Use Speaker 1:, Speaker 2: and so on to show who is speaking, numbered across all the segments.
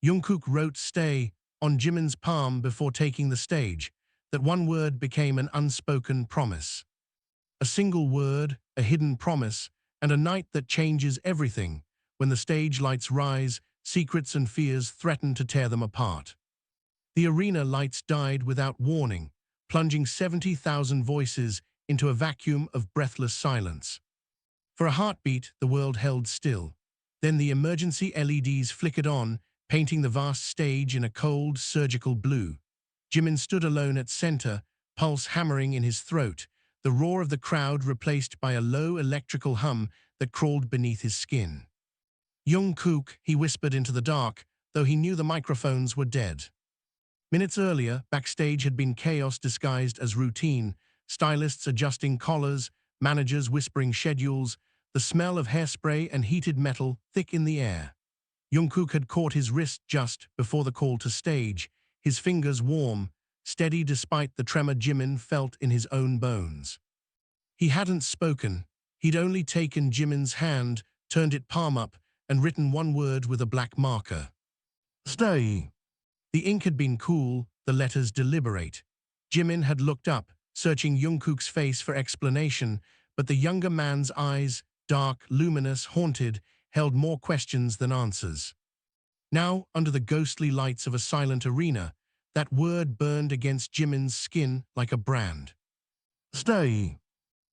Speaker 1: Jungkook wrote "stay" on Jimin's palm before taking the stage. That one word became an unspoken promise. A single word, a hidden promise, and a night that changes everything. When the stage lights rise, secrets and fears threaten to tear them apart. The arena lights died without warning, plunging 70,000 voices into a vacuum of breathless silence. For a heartbeat, the world held still. Then the emergency LEDs flickered on, painting the vast stage in a cold, surgical blue. Jimin stood alone at center, pulse hammering in his throat, the roar of the crowd replaced by a low electrical hum that crawled beneath his skin. "Jungkook," he whispered into the dark, though he knew the microphones were dead. Minutes earlier, backstage had been chaos disguised as routine, stylists adjusting collars, managers whispering schedules, the smell of hairspray and heated metal thick in the air. Jungkook had caught his wrist just before the call to stage, his fingers warm, steady despite the tremor Jimin felt in his own bones. He hadn't spoken. He'd only taken Jimin's hand, turned it palm up, and written one word with a black marker. "Stay." The ink had been cool, the letters deliberate. Jimin had looked up, searching Jungkook's face for explanation, but the younger man's eyes, dark, luminous, haunted, held more questions than answers. Now, under the ghostly lights of a silent arena, that word burned against Jimin's skin like a brand. "Stay."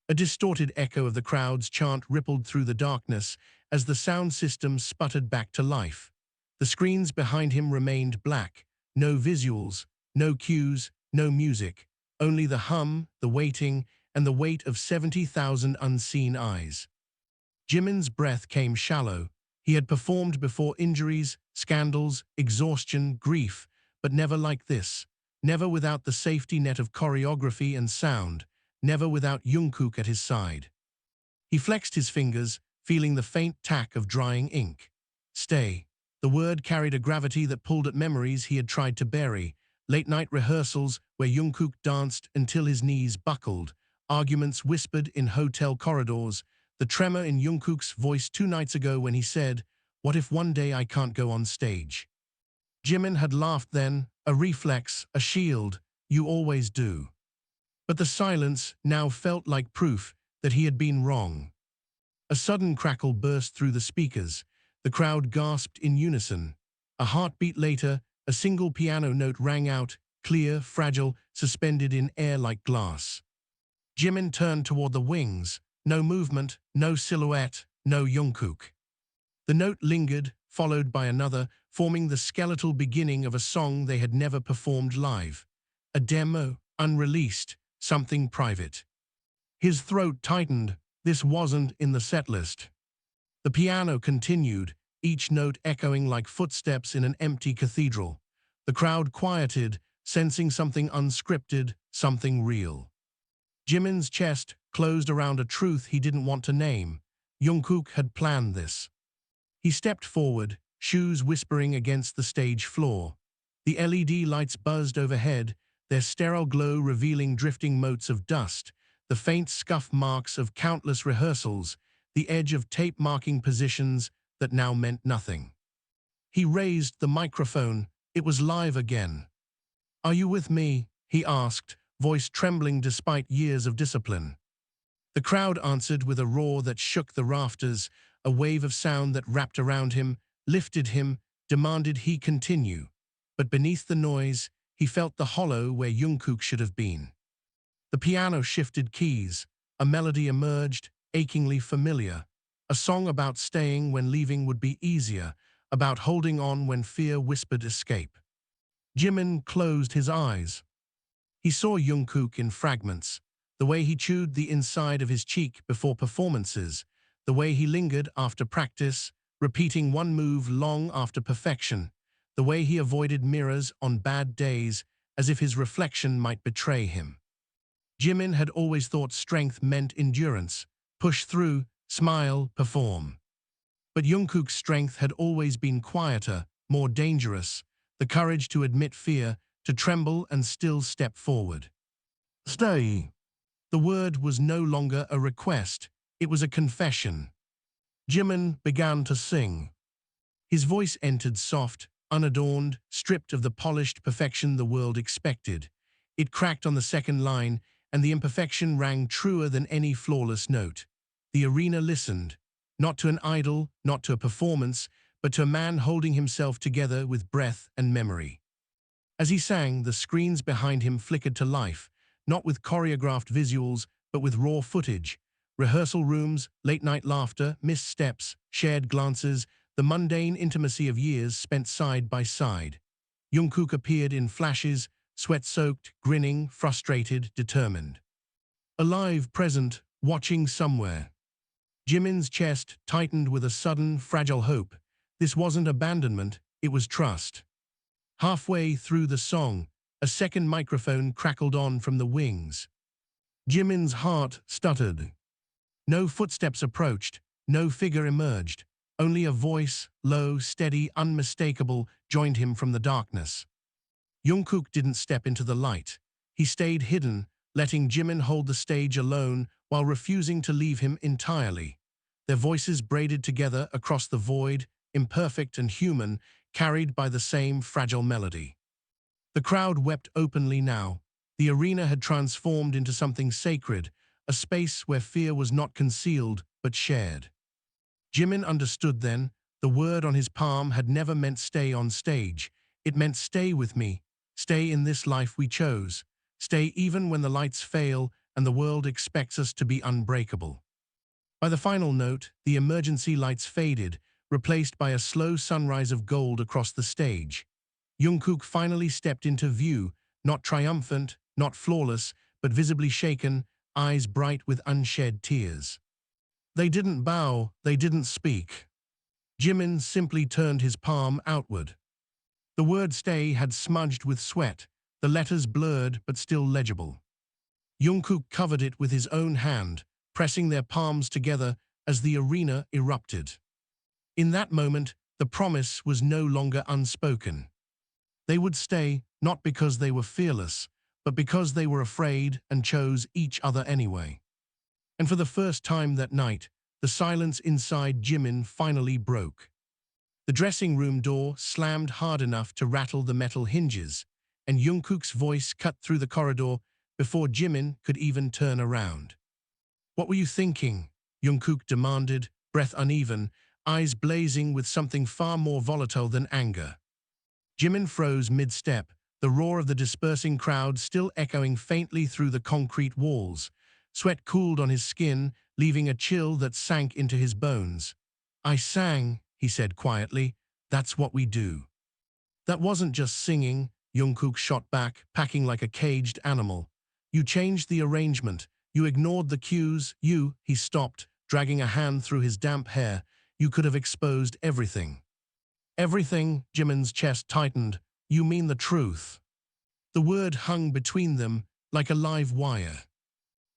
Speaker 1: A distorted echo of the crowd's chant rippled through the darkness as the sound system sputtered back to life. The screens behind him remained black, no visuals, no cues, no music, only the hum, the waiting, and the weight of 70,000 unseen eyes. Jimin's breath came shallow. He had performed before injuries, scandals, exhaustion, grief, but never like this, never without the safety net of choreography and sound, never without Jungkook at his side. He flexed his fingers, feeling the faint tack of drying ink. "Stay." The word carried a gravity that pulled at memories he had tried to bury, late-night rehearsals where Jungkook danced until his knees buckled, arguments whispered in hotel corridors, the tremor in Jungkook's voice 2 nights ago when he said, "What if one day I can't go on stage?" Jimin had laughed then, a reflex, a shield, "You always do." But the silence now felt like proof that he had been wrong. A sudden crackle burst through the speakers. The crowd gasped in unison. A heartbeat later, a single piano note rang out, clear, fragile, suspended in air like glass. Jimin turned toward the wings. No movement, no silhouette, no Jungkook. The note lingered, followed by another, forming the skeletal beginning of a song they had never performed live. A demo, unreleased, something private. His throat tightened. This wasn't in the setlist. The piano continued, each note echoing like footsteps in an empty cathedral. The crowd quieted, sensing something unscripted, something real. Jimin's chest closed around a truth he didn't want to name. Jungkook had planned this. He stepped forward, shoes whispering against the stage floor. The LED lights buzzed overhead, their sterile glow revealing drifting motes of dust, the faint scuff marks of countless rehearsals, the edge of tape marking positions that now meant nothing. He raised the microphone. It was live again. "Are you with me?" he asked, voice trembling despite years of discipline. The crowd answered with a roar that shook the rafters, a wave of sound that wrapped around him, lifted him, demanded he continue. But beneath the noise, he felt the hollow where Jungkook should have been. The piano shifted keys. A melody emerged, achingly familiar. A song about staying when leaving would be easier, about holding on when fear whispered escape. Jimin closed his eyes. He saw Jungkook in fragments, the way he chewed the inside of his cheek before performances, the way he lingered after practice, repeating one move long after perfection, the way he avoided mirrors on bad days as if his reflection might betray him. Jimin had always thought strength meant endurance, push through, smile, perform. But Jungkook's strength had always been quieter, more dangerous, the courage to admit fear, to tremble and still step forward. "Stay." The word was no longer a request, it was a confession. Jimin began to sing. His voice entered soft, unadorned, stripped of the polished perfection the world expected. It cracked on the second line, and the imperfection rang truer than any flawless note. The arena listened, not to an idol, not to a performance, but to a man holding himself together with breath and memory. As he sang, the screens behind him flickered to life, not with choreographed visuals, but with raw footage. Rehearsal rooms, late-night laughter, missed steps, shared glances, the mundane intimacy of years spent side by side. Jungkook appeared in flashes, sweat-soaked, grinning, frustrated, determined. Alive, present, watching somewhere. Jimin's chest tightened with a sudden, fragile hope. This wasn't abandonment, it was trust. Halfway through the song, a second microphone crackled on from the wings. Jimin's heart stuttered. No footsteps approached, no figure emerged. Only a voice, low, steady, unmistakable, joined him from the darkness. Jungkook didn't step into the light. He stayed hidden, letting Jimin hold the stage alone while refusing to leave him entirely. Their voices braided together across the void, imperfect and human, carried by the same fragile melody. The crowd wept openly now. The arena had transformed into something sacred, a space where fear was not concealed but shared. Jimin understood then. The word on his palm had never meant stay on stage. It meant stay with me, stay in this life we chose, stay even when the lights fail and the world expects us to be unbreakable. By the final note, the emergency lights faded, replaced by a slow sunrise of gold across the stage. Jungkook finally stepped into view, not triumphant, not flawless, but visibly shaken, eyes bright with unshed tears. They didn't bow, they didn't speak. Jimin simply turned his palm outward. The word stay had smudged with sweat, the letters blurred but still legible. Jungkook covered it with his own hand, pressing their palms together as the arena erupted. In that moment, the promise was no longer unspoken. They would stay, not because they were fearless, but because they were afraid and chose each other anyway. And for the first time that night, the silence inside Jimin finally broke. The dressing room door slammed hard enough to rattle the metal hinges, and Jungkook's voice cut through the corridor before Jimin could even turn around. "What were you thinking?" Jungkook demanded, breath uneven, eyes blazing with something far more volatile than anger. Jimin froze mid-step, the roar of the dispersing crowd still echoing faintly through the concrete walls. Sweat cooled on his skin, leaving a chill that sank into his bones. "I sang," he said quietly. "That's what we do." "That wasn't just singing," Jungkook shot back, packing like a caged animal. "You changed the arrangement. You ignored the cues. He stopped, dragging a hand through his damp hair. "You could have exposed everything." "Everything?" Jimin's chest tightened. "You mean the truth?" The word hung between them like a live wire.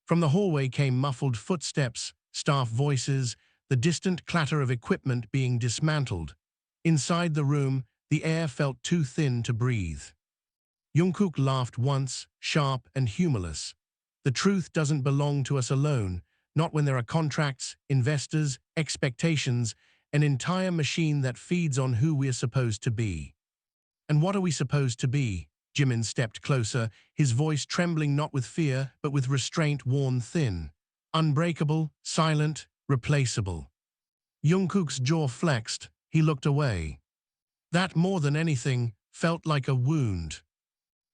Speaker 1: From the hallway came muffled footsteps, staff voices, the distant clatter of equipment being dismantled. Inside the room, the air felt too thin to breathe. Jungkook laughed once, sharp and humorless. "The truth doesn't belong to us alone, not when there are contracts, investors, expectations, an entire machine that feeds on who we are supposed to be." "And what are we supposed to be?" Jimin stepped closer, his voice trembling not with fear, but with restraint worn thin. "Unbreakable, silent, replaceable." Jungkook's jaw flexed. He looked away. That, more than anything, felt like a wound.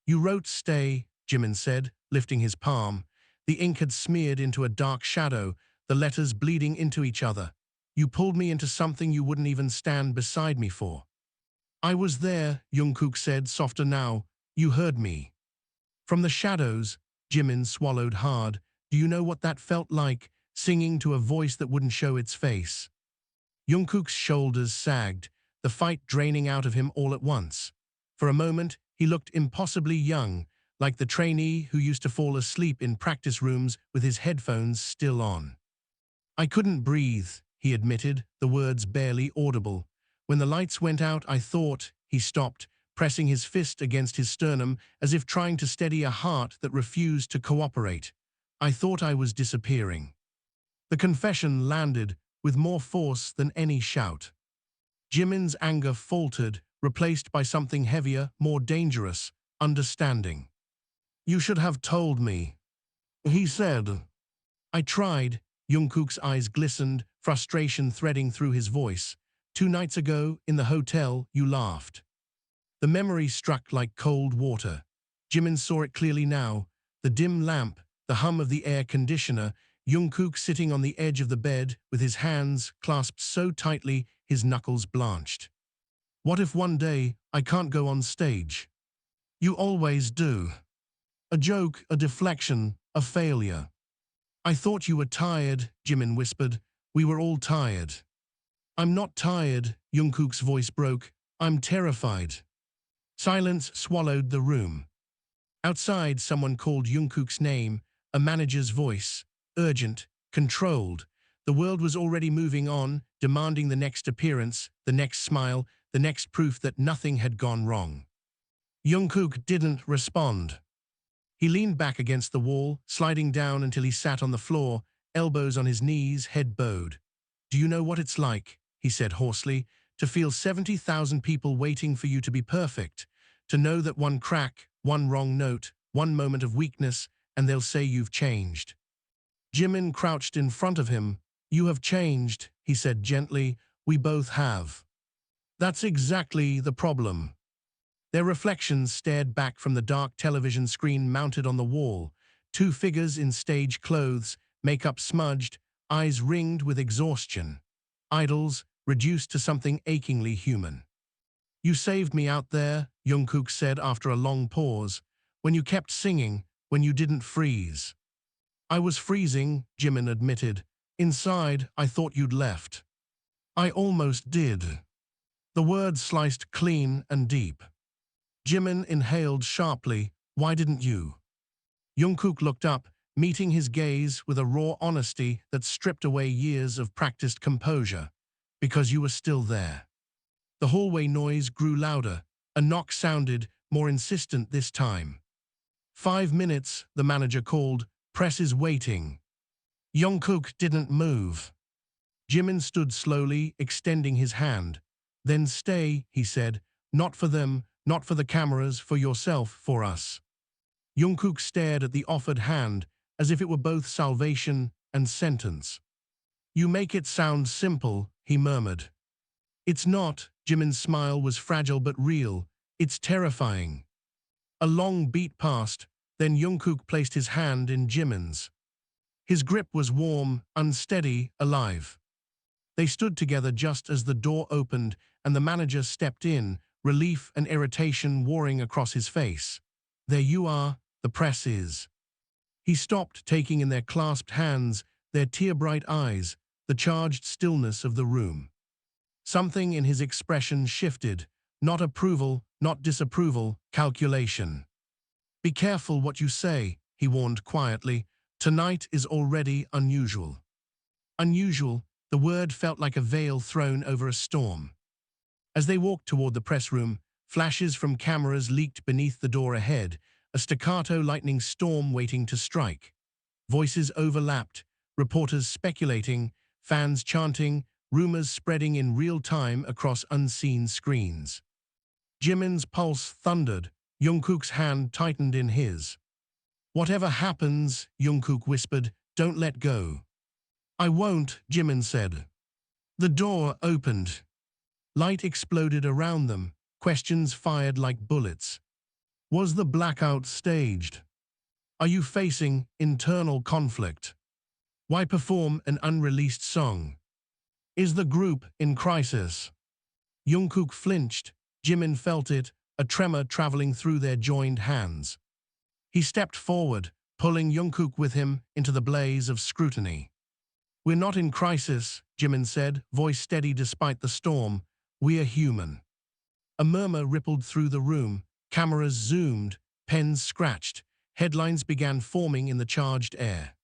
Speaker 1: "You wrote stay," Jimin said, lifting his palm. The ink had smeared into a dark shadow, the letters bleeding into each other. "You pulled me into something you wouldn't even stand beside me for." "I was there," Jungkook said, softer now. "You heard me." From the shadows, Jimin swallowed hard. "Do you know what that felt like, singing to a voice that wouldn't show its face?" Jungkook's shoulders sagged, the fight draining out of him all at once. For a moment, he looked impossibly young, like the trainee who used to fall asleep in practice rooms with his headphones still on. "I couldn't breathe," he admitted, the words barely audible. "When the lights went out, I thought—" He stopped, pressing his fist against his sternum as if trying to steady a heart that refused to cooperate. "I thought I was disappearing." The confession landed with more force than any shout. Jimin's anger faltered replaced by something heavier, more dangerous, understanding. "You should have told me," he said. "I tried." Jungkook's eyes glistened, frustration threading through his voice. "2 nights ago, in the hotel, you laughed." The memory struck like cold water. Jimin saw it clearly now. The dim lamp, the hum of the air conditioner, Jungkook sitting on the edge of the bed with his hands clasped so tightly his knuckles blanched. "What if one day I can't go on stage?" "You always do." A joke, a deflection, a failure. "I thought you were tired," Jimin whispered. "We were all tired." "I'm not tired," Jungkook's voice broke. "I'm terrified." Silence swallowed the room. Outside, someone called Jungkook's name, a manager's voice, urgent, controlled. The world was already moving on, demanding the next appearance, the next smile, the next proof that nothing had gone wrong. Jungkook didn't respond. He leaned back against the wall, sliding down until he sat on the floor, elbows on his knees, head bowed. "Do you know what it's like," he said hoarsely, "to feel 70,000 people waiting for you to be perfect? To know that one crack, one wrong note, one moment of weakness, and they'll say you've changed." Jimin crouched in front of him. "You have changed," he said gently. "We both have." "That's exactly the problem." Their reflections stared back from the dark television screen mounted on the wall. 2 figures in stage clothes, makeup smudged, eyes ringed with exhaustion. Idols, reduced to something achingly human. "You saved me out there," Jungkook said after a long pause. "When you kept singing, when you didn't freeze." "I was freezing," Jimin admitted. "Inside, I thought you'd left." "I almost did." The words sliced clean and deep. Jimin inhaled sharply. "Why didn't you?" Jungkook looked up, meeting his gaze with a raw honesty that stripped away years of practiced composure. "Because you were still there." The hallway noise grew louder. A knock sounded, more insistent this time. "5 minutes," the manager called. "Press is waiting." Jungkook didn't move. Jimin stood slowly, extending his hand. "Then stay," he said. "Not for them, not for the cameras, for yourself, for us." Jungkook stared at the offered hand, as if it were both salvation and sentence. "You make it sound simple," he murmured. "It's not." Jimin's smile was fragile but real. "It's terrifying." A long beat passed, then Jungkook placed his hand in Jimin's. His grip was warm, unsteady, alive. They stood together just as the door opened and the manager stepped in, relief and irritation warring across his face. "There you are, the press is." He stopped, taking in their clasped hands, their tear-bright eyes, the charged stillness of the room. Something in his expression shifted, not approval, not disapproval, calculation. "Be careful what you say," he warned quietly. "Tonight is already unusual." Unusual, the word felt like a veil thrown over a storm. As they walked toward the press room, flashes from cameras leaked beneath the door ahead, a staccato lightning storm waiting to strike. Voices overlapped, reporters speculating, fans chanting, rumors spreading in real time across unseen screens. Jimin's pulse thundered. Jungkook's hand tightened in his. "Whatever happens," Jungkook whispered, "don't let go." "I won't," Jimin said. The door opened. Light exploded around them, questions fired like bullets. Was the blackout staged? Are you facing internal conflict? Why perform an unreleased song? Is the group in crisis? Jungkook flinched. Jimin felt it, a tremor traveling through their joined hands. He stepped forward, pulling Jungkook with him into the blaze of scrutiny. "We're not in crisis," Jimin said, voice steady despite the storm. "We're human." A murmur rippled through the room. Cameras zoomed, pens scratched. Headlines began forming in the charged air.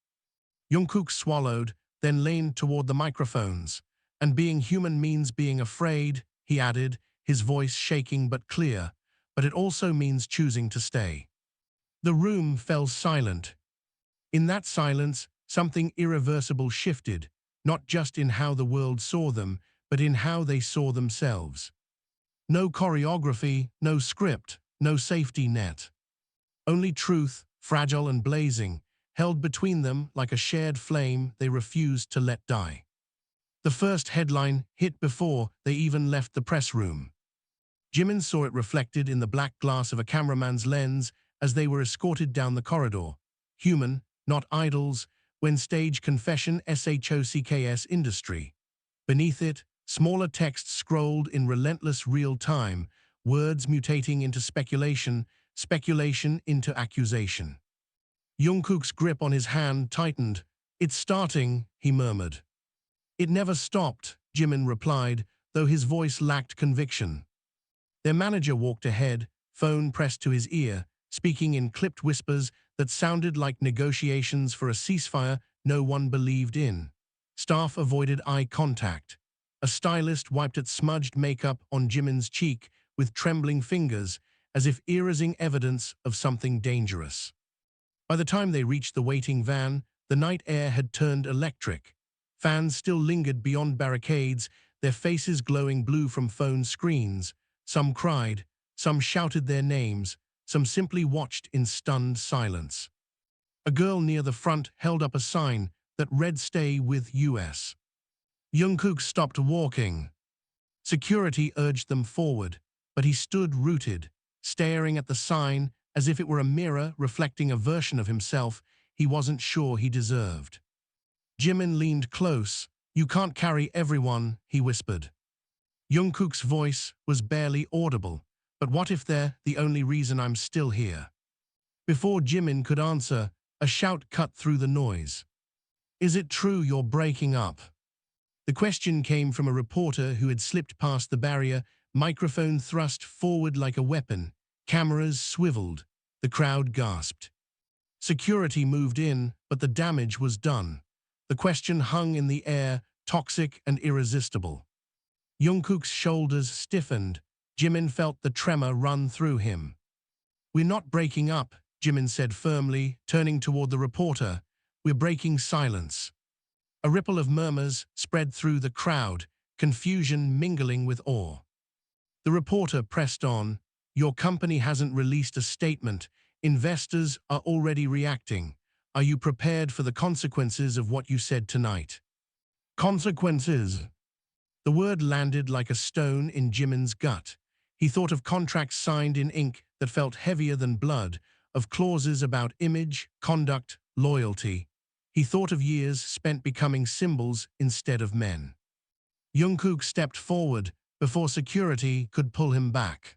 Speaker 1: Jungkook swallowed, then leaned toward the microphones. "And being human means being afraid," he added, his voice shaking but clear. "But it also means choosing to stay." The room fell silent. In that silence, something irreversible shifted, not just in how the world saw them, but in how they saw themselves. No choreography, no script, no safety net. Only truth, fragile and blazing, held between them like a shared flame they refused to let die. The first headline hit before they even left the press room. Jimin saw it reflected in the black glass of a cameraman's lens as they were escorted down the corridor. Human, not idols, when stage confession SHOCKS industry. Beneath it, smaller text scrolled in relentless real time, words mutating into speculation, speculation into accusation. Jungkook's grip on his hand tightened. "It's starting," he murmured. "It never stopped," Jimin replied, though his voice lacked conviction. Their manager walked ahead, phone pressed to his ear, speaking in clipped whispers that sounded like negotiations for a ceasefire no one believed in. Staff avoided eye contact. A stylist wiped at smudged makeup on Jimin's cheek with trembling fingers, as if erasing evidence of something dangerous. By the time they reached the waiting van, the night air had turned electric. Fans still lingered beyond barricades, their faces glowing blue from phone screens. Some cried, some shouted their names, some simply watched in stunned silence. A girl near the front held up a sign that read "Stay with US." Jungkook stopped walking. Security urged them forward, but he stood rooted, staring at the sign as if it were a mirror reflecting a version of himself he wasn't sure he deserved. Jimin leaned close. "You can't carry everyone," he whispered. Jungkook's voice was barely audible. "But what if they're the only reason I'm still here?" Before Jimin could answer, a shout cut through the noise. "Is it true you're breaking up?" The question came from a reporter who had slipped past the barrier, microphone thrust forward like a weapon. Cameras swiveled. The crowd gasped. Security moved in, but the damage was done. The question hung in the air, toxic and irresistible. Jungkook's shoulders stiffened. Jimin felt the tremor run through him. "We're not breaking up," Jimin said firmly, turning toward the reporter. "We're breaking silence." A ripple of murmurs spread through the crowd, confusion mingling with awe. The reporter pressed on. "Your company hasn't released a statement. Investors are already reacting. Are you prepared for the consequences of what you said tonight?" Consequences. The word landed like a stone in Jimin's gut. He thought of contracts signed in ink that felt heavier than blood, of clauses about image, conduct, loyalty. He thought of years spent becoming symbols instead of men. Jungkook stepped forward before security could pull him back.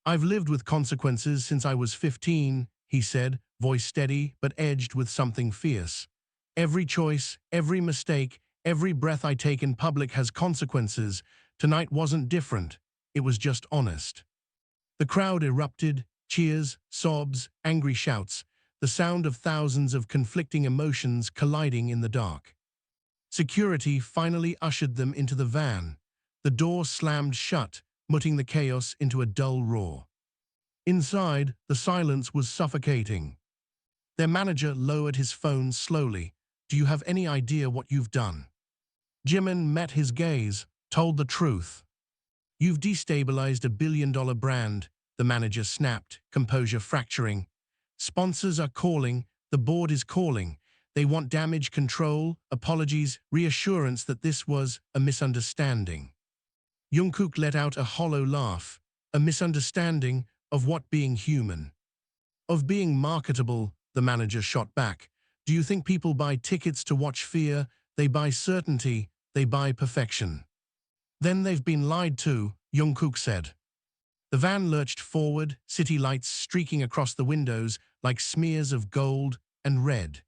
Speaker 1: "I've lived with consequences since I was 15, he said, voice steady but edged with something fierce. "Every choice, every mistake, every breath I take in public has consequences. Tonight wasn't different. It was just honest." The crowd erupted, cheers, sobs, angry shouts, the sound of thousands of conflicting emotions colliding in the dark. Security finally ushered them into the van. The door slammed shut, muting the chaos into a dull roar. Inside, the silence was suffocating. Their manager lowered his phone slowly. "Do you have any idea what you've done?" Jimin met his gaze, told the truth. "You've destabilized a billion-dollar brand," the manager snapped, composure fracturing. "Sponsors are calling, the board is calling. They want damage control, apologies, reassurance that this was a misunderstanding." Jungkook let out a hollow laugh. "A misunderstanding of what being human?" "Of being marketable," the manager shot back. "Do you think people buy tickets to watch fear? They buy certainty, they buy perfection." "Then they've been lied to," Jungkook said. The van lurched forward, city lights streaking across the windows like smears of gold and red.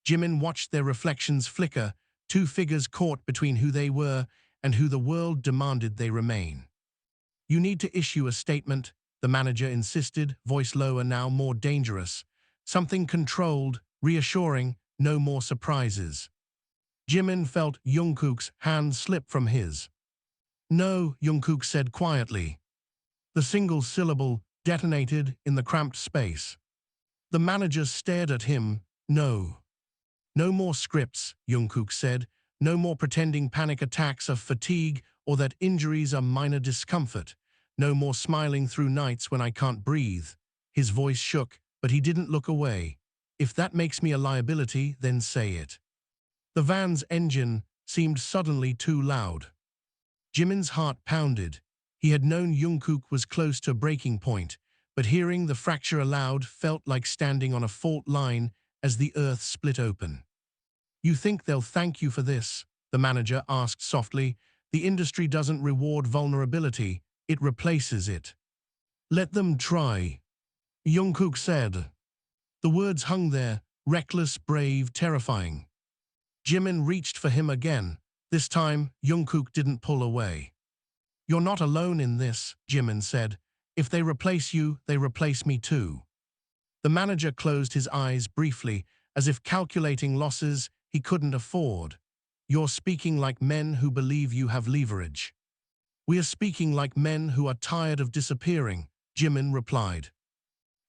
Speaker 1: Jimin watched their reflections flicker, two figures caught between who they were and who the world demanded they remain. "You need to issue a statement," the manager insisted, voice lower now more dangerous. "Something controlled, reassuring, no more surprises." Jimin felt Jungkook's hand slip from his. "No," Jungkook said quietly. The single syllable detonated in the cramped space. The manager stared at him. "No." "No more scripts," Jungkook said. "No more pretending panic attacks are fatigue or that injuries are minor discomfort. No more smiling through nights when I can't breathe. His voice shook, but he didn't look away. If that makes me a liability, then say it. The van's engine seemed suddenly too loud. Jimin's heart pounded. He had known Jungkook was close to breaking point, but hearing the fracture aloud felt like standing on a fault line as the earth split open. You think they'll thank you for this? The manager asked softly. The industry doesn't reward vulnerability, it replaces it. Let them try, Jungkook said. The words hung there, reckless, brave, terrifying. Jimin reached for him again. This time, Jungkook didn't pull away. You're not alone in this, Jimin said. If they replace you, they replace me too. The manager closed his eyes briefly, as if calculating losses he couldn't afford. You're speaking like men who believe you have leverage. We are speaking like men who are tired of disappearing, Jimin replied.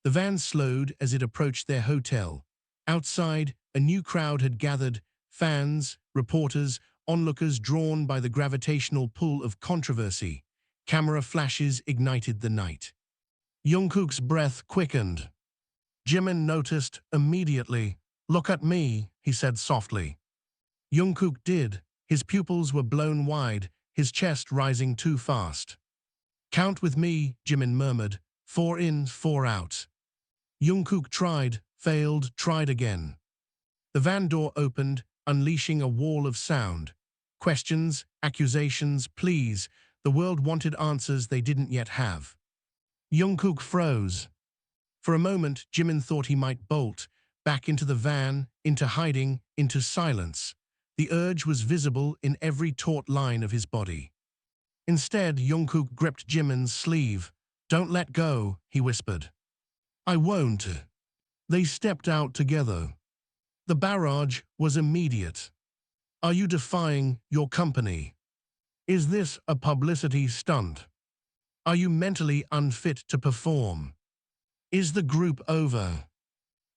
Speaker 1: The van slowed as it approached their hotel. Outside, a new crowd had gathered, fans, reporters, onlookers drawn by the gravitational pull of controversy. Camera flashes ignited the night. Jungkook's breath quickened. Jimin noticed immediately. Look at me, he said softly. Jungkook did. His pupils were blown wide, his chest rising too fast. Count with me, Jimin murmured. 4 in, 4 out. Jungkook tried, failed, tried again. The van door opened, unleashing a wall of sound. Questions, accusations, pleas. The world wanted answers they didn't yet have. Jungkook froze. For a moment, Jimin thought he might bolt, back into the van, into hiding, into silence. The urge was visible in every taut line of his body. Instead, Jungkook gripped Jimin's sleeve. Don't let go, he whispered. I won't. They stepped out together. The barrage was immediate. Are you defying your company? Is this a publicity stunt? Are you mentally unfit to perform? Is the group over?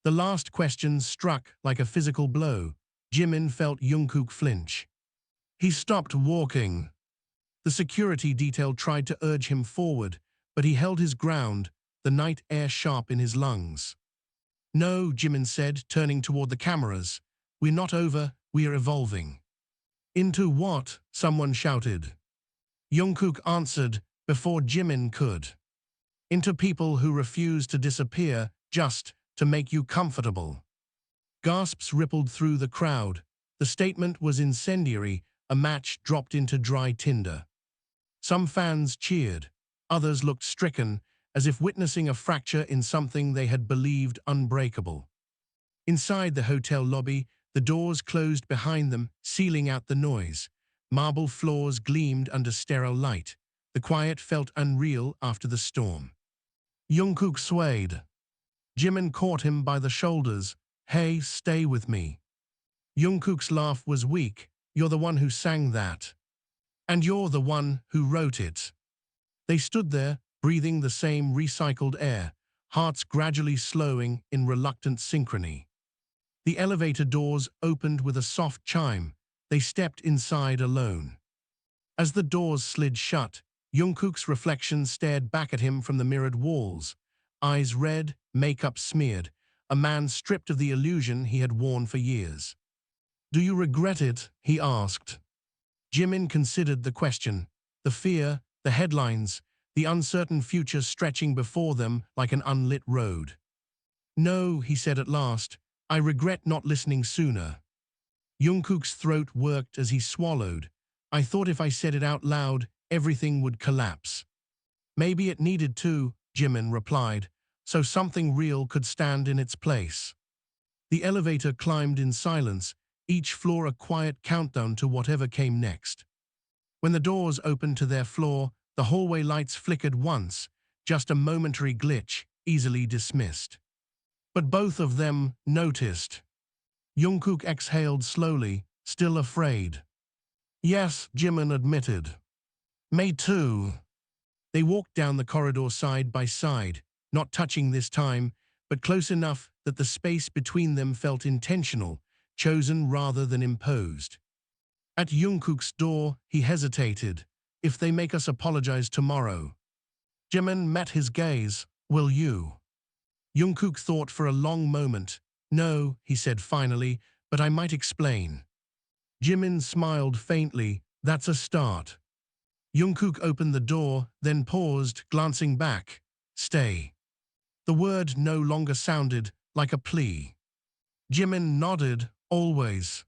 Speaker 1: The last question struck like a physical blow. Jimin felt Jungkook flinch. He stopped walking. The security detail tried to urge him forward, but he held his ground, the night air sharp in his lungs. No, Jimin said, turning toward the cameras. We're not over, we're evolving. Into what? Someone shouted. Jungkook answered before Jimin could. Into people who refuse to disappear just to make you comfortable. Gasps rippled through the crowd. The statement was incendiary, a match dropped into dry tinder. Some fans cheered. Others looked stricken, as if witnessing a fracture in something they had believed unbreakable. Inside the hotel lobby, the doors closed behind them, sealing out the noise. Marble floors gleamed under sterile light. The quiet felt unreal after the storm. Jungkook swayed. Jimin caught him by the shoulders. Hey, stay with me. Jungkook's laugh was weak. You're the one who sang that. And you're the one who wrote it. They stood there, breathing the same recycled air, hearts gradually slowing in reluctant synchrony. The elevator doors opened with a soft chime. They stepped inside alone. As the doors slid shut, Jungkook's reflection stared back at him from the mirrored walls. Eyes red, makeup smeared, a man stripped of the illusion he had worn for years. Do you regret it? He asked. Jimin considered the question. The fear, the headlines, the uncertain future stretching before them like an unlit road. No, he said at last, I regret not listening sooner. Jungkook's throat worked as he swallowed. I thought if I said it out loud, everything would collapse. Maybe it needed to, Jimin replied, so something real could stand in its place. The elevator climbed in silence, each floor a quiet countdown to whatever came next. When the doors opened to their floor, the hallway lights flickered once, just a momentary glitch, easily dismissed. But both of them noticed. Jungkook exhaled slowly, still afraid. Yes, Jimin admitted. Me too. They walked down the corridor side by side, not touching this time, but close enough that the space between them felt intentional, chosen rather than imposed. At Jungkook's door, he hesitated. If they make us apologize tomorrow. Jimin met his gaze. Will you? Jungkook thought for a long moment. No, he said finally, but I might explain. Jimin smiled faintly. That's a start. Jungkook opened the door, then paused, glancing back. Stay. The word no longer sounded like a plea. Jimin nodded, always.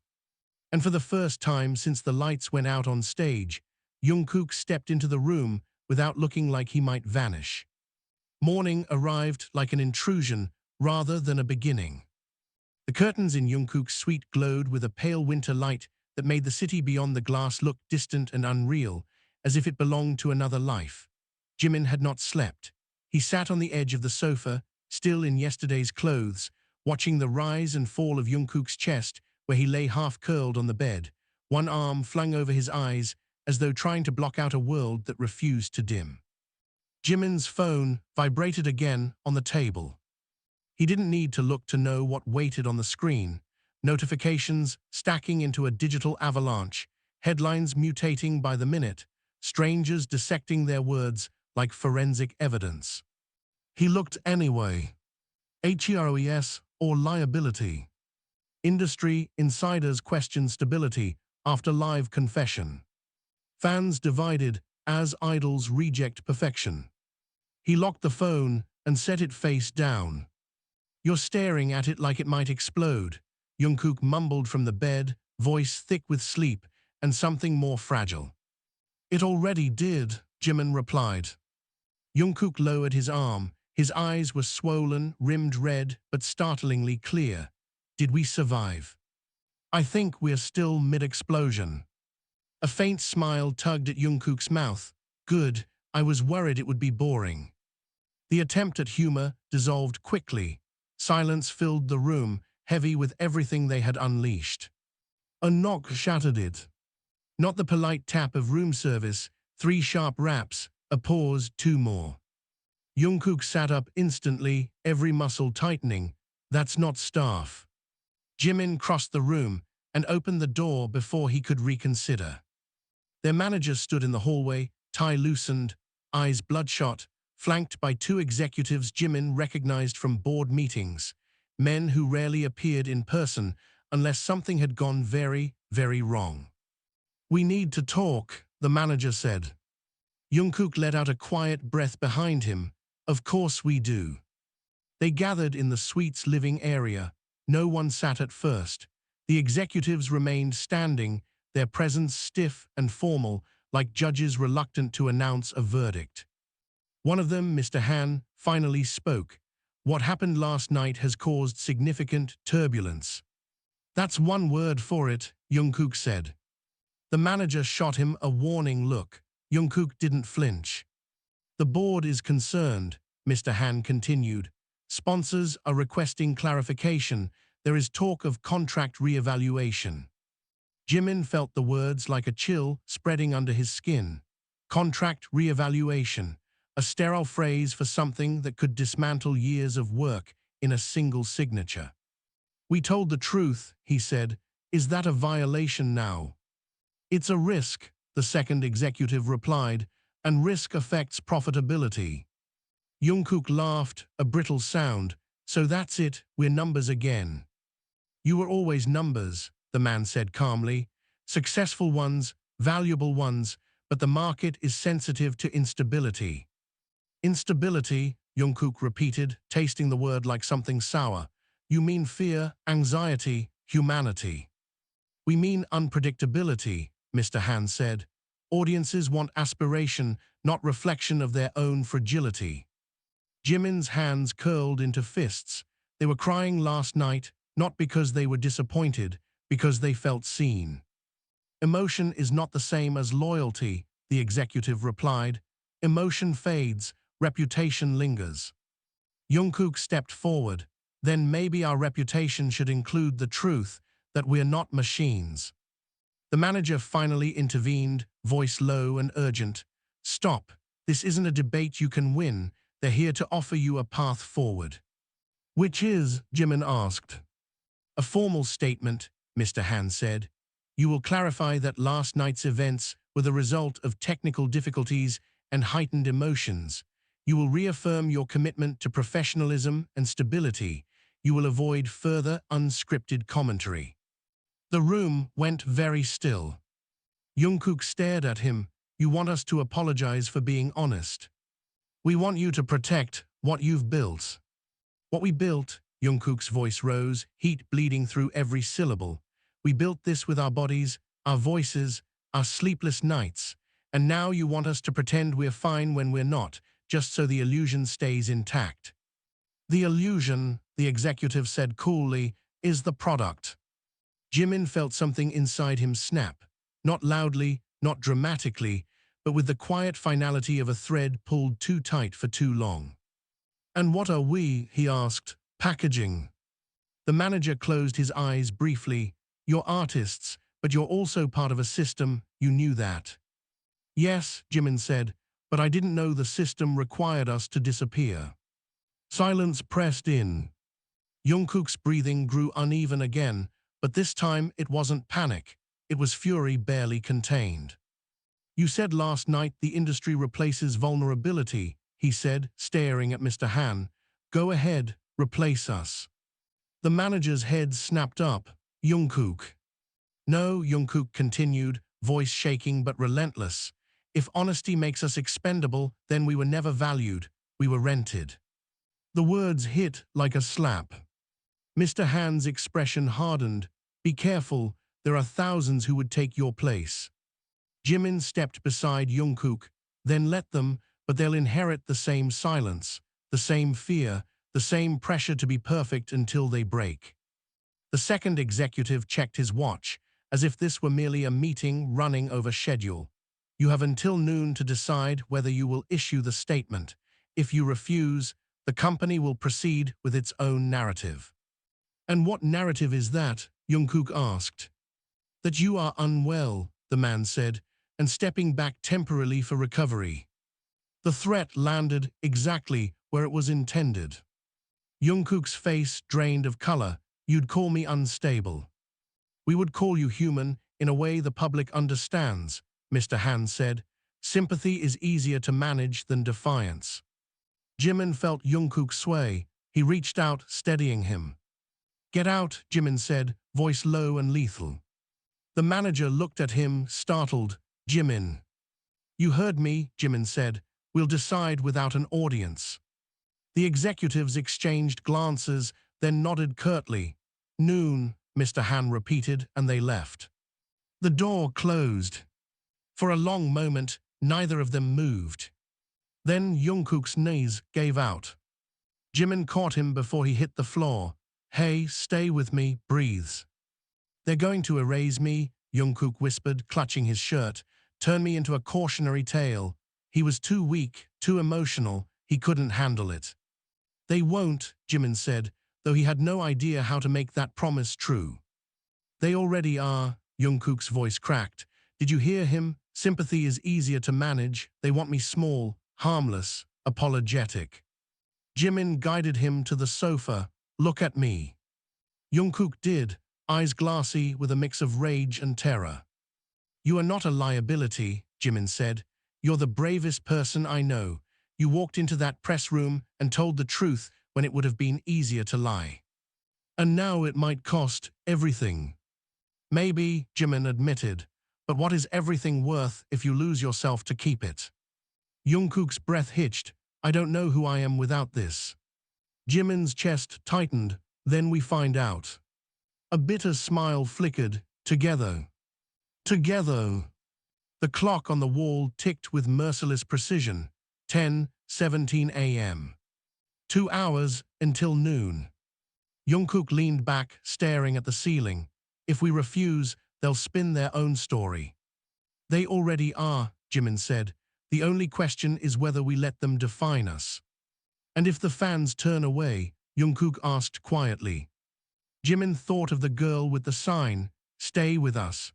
Speaker 1: And for the first time since the lights went out on stage, Jungkook stepped into the room without looking like he might vanish. Morning arrived like an intrusion rather than a beginning. The curtains in Jungkook's suite glowed with a pale winter light that made the city beyond the glass look distant and unreal, as if it belonged to another life. Jimin had not slept. He sat on the edge of the sofa, still in yesterday's clothes, watching the rise and fall of Jungkook's chest where he lay half-curled on the bed, one arm flung over his eyes as though trying to block out a world that refused to dim. Jimin's phone vibrated again on the table. He didn't need to look to know what waited on the screen. Notifications stacking into a digital avalanche, headlines mutating by the minute, strangers dissecting their words like forensic evidence. He looked anyway. HEROES or liability. Industry insiders questioned stability after live confession. Fans divided as idols reject perfection. He locked the phone and set it face down. You're staring at it like it might explode, Jungkook mumbled from the bed, voice thick with sleep and something more fragile. It already did, Jimin replied. Jungkook lowered his arm. His eyes were swollen, rimmed red, but startlingly clear. Did we survive? I think we're still mid-explosion. A faint smile tugged at Jungkook's mouth. Good, I was worried it would be boring. The attempt at humor dissolved quickly. Silence filled the room, heavy with everything they had unleashed. A knock shattered it. Not the polite tap of room service, 3 sharp raps, a pause, 2 more. Jungkook sat up instantly, every muscle tightening. That's not staff. Jimin crossed the room and opened the door before he could reconsider. Their manager stood in the hallway, tie loosened, eyes bloodshot, flanked by 2 executives Jimin recognized from board meetings, men who rarely appeared in person unless something had gone very, very wrong. We need to talk, the manager said. Jungkook let out a quiet breath behind him. Of course we do. They gathered in the suite's living area. No one sat at first. The executives remained standing, their presence stiff and formal, like judges reluctant to announce a verdict. One of them, Mr. Han, finally spoke. What happened last night has caused significant turbulence. That's one word for it, Jungkook said. The manager shot him a warning look. Jungkook didn't flinch. The board is concerned, Mr. Han continued. Sponsors are requesting clarification. There is talk of contract re-evaluation. Jimin felt the words like a chill spreading under his skin. Contract re-evaluation, a sterile phrase for something that could dismantle years of work in a single signature. We told the truth, he said. Is that a violation now? It's a risk, the second executive replied, and risk affects profitability. Jungkook laughed, a brittle sound. So that's it, we're numbers again. You were always numbers, the man said calmly. Successful ones, valuable ones, but the market is sensitive to instability. Instability, Jungkook repeated, tasting the word like something sour. You mean fear, anxiety, humanity. We mean unpredictability, Mr. Han said. Audiences want aspiration, not reflection of their own fragility. Jimin's hands curled into fists. They were crying last night, not because they were disappointed, because they felt seen. Emotion is not the same as loyalty, the executive replied. Emotion fades, reputation lingers. Jungkook stepped forward. Then maybe our reputation should include the truth that we're not machines. The manager finally intervened, voice low and urgent. Stop. This isn't a debate you can win. They're here to offer you a path forward. Which is, Jimin asked. A formal statement, Mr. Han said. You will clarify that last night's events were the result of technical difficulties and heightened emotions. You will reaffirm your commitment to professionalism and stability. You will avoid further unscripted commentary. The room went very still. Jungkook stared at him. You want us to apologize for being honest. We want you to protect what you've built. What we built, Jungkook's voice rose, heat bleeding through every syllable. We built this with our bodies, our voices, our sleepless nights. And now you want us to pretend we're fine when we're not, just so the illusion stays intact. The illusion, the executive said coolly, is the product. Jimin felt something inside him snap. Not loudly, not dramatically, but with the quiet finality of a thread pulled too tight for too long. And what are we, he asked, packaging? The manager closed his eyes briefly. You're artists, but you're also part of a system, you knew that. Yes, Jimin said, but I didn't know the system required us to disappear. Silence pressed in. Jungkook's breathing grew uneven again, but this time it wasn't panic. It was fury barely contained. You said last night the industry replaces vulnerability, he said, staring at Mr. Han. Go ahead, replace us. The manager's head snapped up. Jungkook. No, Jungkook continued, voice shaking but relentless. If honesty makes us expendable, then we were never valued. We were rented. The words hit like a slap. Mr. Han's expression hardened. Be careful, there are thousands who would take your place. Jimin stepped beside Jungkook. Then let them, but they'll inherit the same silence, the same fear, the same pressure to be perfect until they break. The second executive checked his watch, as if this were merely a meeting running over schedule. You have until noon to decide whether you will issue the statement. If you refuse, the company will proceed with its own narrative. And what narrative is that? Jungkook asked. That you are unwell, the man said, and stepping back temporarily for recovery. The threat landed exactly where it was intended. Jungkook's face drained of color. You'd call me unstable. We would call you human in a way the public understands, Mr. Han said. Sympathy is easier to manage than defiance. Jimin felt Jungkook sway. He reached out, steadying him. Get out, Jimin said, voice low and lethal. The manager looked at him, startled. Jimin. You heard me, Jimin said. We'll decide without an audience. The executives exchanged glances, then nodded curtly. Noon, Mr. Han repeated, and they left. The door closed. For a long moment, neither of them moved. Then Jungkook's knees gave out. Jimin caught him before he hit the floor. Hey, stay with me, breathes. They're going to erase me, Jungkook whispered, clutching his shirt. Turn me into a cautionary tale. He was too weak, too emotional, he couldn't handle it. They won't, Jimin said, though he had no idea how to make that promise true. They already are, Jungkook's voice cracked. Did you hear him? Sympathy is easier to manage. They want me small, harmless, apologetic. Jimin guided him to the sofa. Look at me. Jungkook did, eyes glassy with a mix of rage and terror. You are not a liability, Jimin said. You're the bravest person I know. You walked into that press room and told the truth when it would have been easier to lie. And now it might cost everything. Maybe, Jimin admitted, but what is everything worth if you lose yourself to keep it? Jungkook's breath hitched. I don't know who I am without this. Jimin's chest tightened. Then we find out. A bitter smile flickered. Together. Together. The clock on the wall ticked with merciless precision. 10:17 a.m. 2 hours until noon. Jungkook leaned back, staring at the ceiling. If we refuse, they'll spin their own story. They already are, Jimin said. The only question is whether we let them define us. And if the fans turn away, Jungkook asked quietly. Jimin thought of the girl with the sign, stay with us.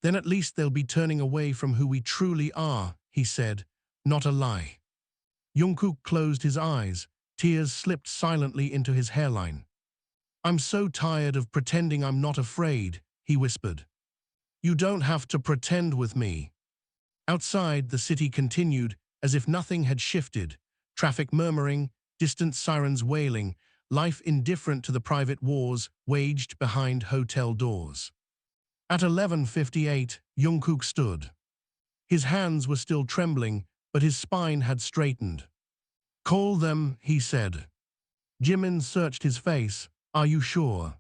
Speaker 1: Then at least they'll be turning away from who we truly are, he said, not a lie. Jungkook closed his eyes. Tears slipped silently into his hairline. I'm so tired of pretending I'm not afraid, he whispered. You don't have to pretend with me. Outside, the city continued, as if nothing had shifted. traffic murmuring, distant sirens wailing, life indifferent to the private wars waged behind hotel doors. At 11:58, Jungkook stood. His hands were still trembling, but his spine had straightened. "Call them," he said. Jimin searched his face. "Are you sure?"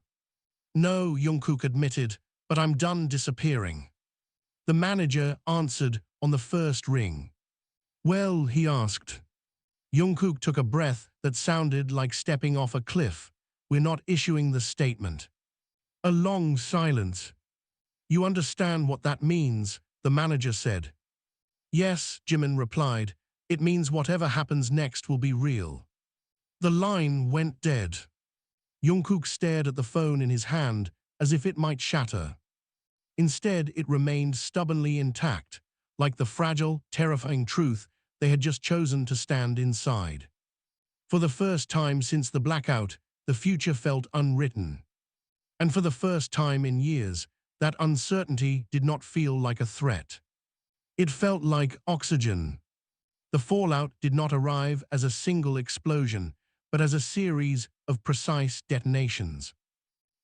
Speaker 1: "No," Jungkook admitted, "but I'm done disappearing." The manager answered on the first ring. "Well," he asked. Jungkook took a breath that sounded like stepping off a cliff. "We're not issuing the statement." A long silence. "You understand what that means?" the manager said. "Yes," Jimin replied. "It means whatever happens next will be real." The line went dead. Jungkook stared at the phone in his hand as if it might shatter. Instead, it remained stubbornly intact, like the fragile, terrifying truth they had just chosen to stand inside. For the first time since the blackout, the future felt unwritten. And for the first time in years, that uncertainty did not feel like a threat. It felt like oxygen. The fallout did not arrive as a single explosion, but as a series of precise detonations.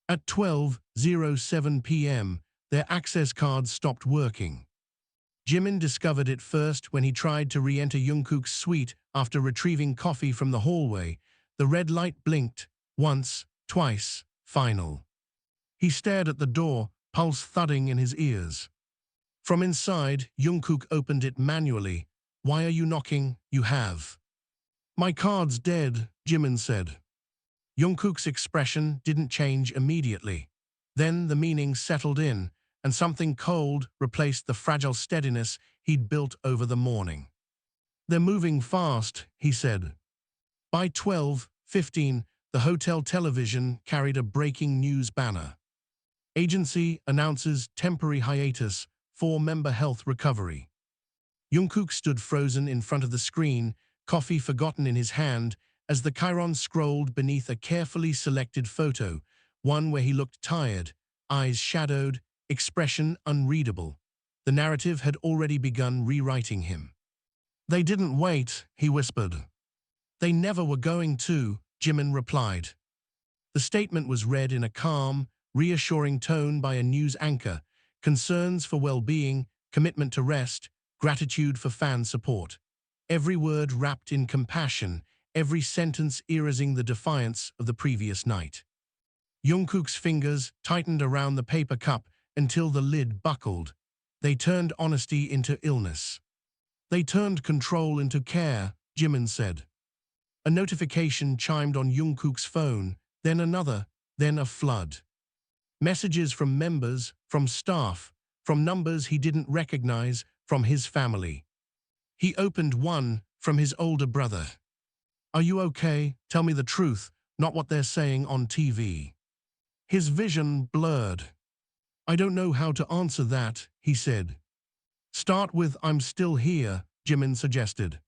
Speaker 1: At 12:07 p.m., their access cards stopped working. Jimin discovered it first when he tried to re-enter Jungkook's suite after retrieving coffee from the hallway. The red light blinked, once, twice, final. He stared at the door, pulse thudding in his ears. From inside, Jungkook opened it manually. "Why are you knocking? You have." "My card's dead," Jimin said. Jungkook's expression didn't change immediately. Then the meaning settled in, and something cold replaced the fragile steadiness he'd built over the morning. "They're moving fast," he said. By 12:15, the hotel television carried a breaking news banner. Agency announces temporary hiatus, 4-member health recovery. Jungkook stood frozen in front of the screen, coffee forgotten in his hand, as the chyron scrolled beneath a carefully selected photo, one where he looked tired, eyes shadowed, expression unreadable. The narrative had already begun rewriting him. "They didn't wait," he whispered. "They never were going to," Jimin replied. The statement was read in a calm, reassuring tone by a news anchor, concerns for well-being, commitment to rest, gratitude for fan support. Every word wrapped in compassion, every sentence erasing the defiance of the previous night. Jungkook's fingers tightened around the paper cup until the lid buckled. They turned honesty into illness. "They turned control into care," Jimin said. A notification chimed on Jungkook's phone, then another, then a flood. Messages from members, from staff, from numbers he didn't recognize, from his family. He opened one, from his older brother. "Are you okay? Tell me the truth, not what they're saying on TV." His vision blurred. "I don't know how to answer that," he said. "Start with 'I'm still here,'" Jimin suggested.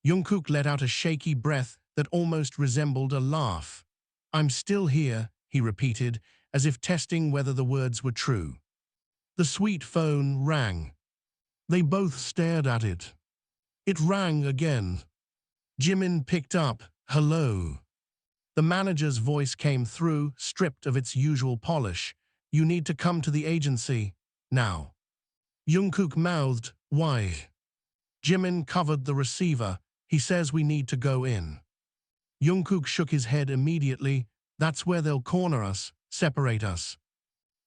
Speaker 1: Jungkook let out a shaky breath that almost resembled a laugh. "I'm still here," he repeated, as if testing whether the words were true. The suite phone rang. They both stared at it. It rang again. Jimin picked up. "Hello." The manager's voice came through, stripped of its usual polish. "You need to come to the agency, now." Jungkook mouthed, "Why?" Jimin covered the receiver. "He says we need to go in." Jungkook shook his head immediately. "That's where they'll corner us, separate us."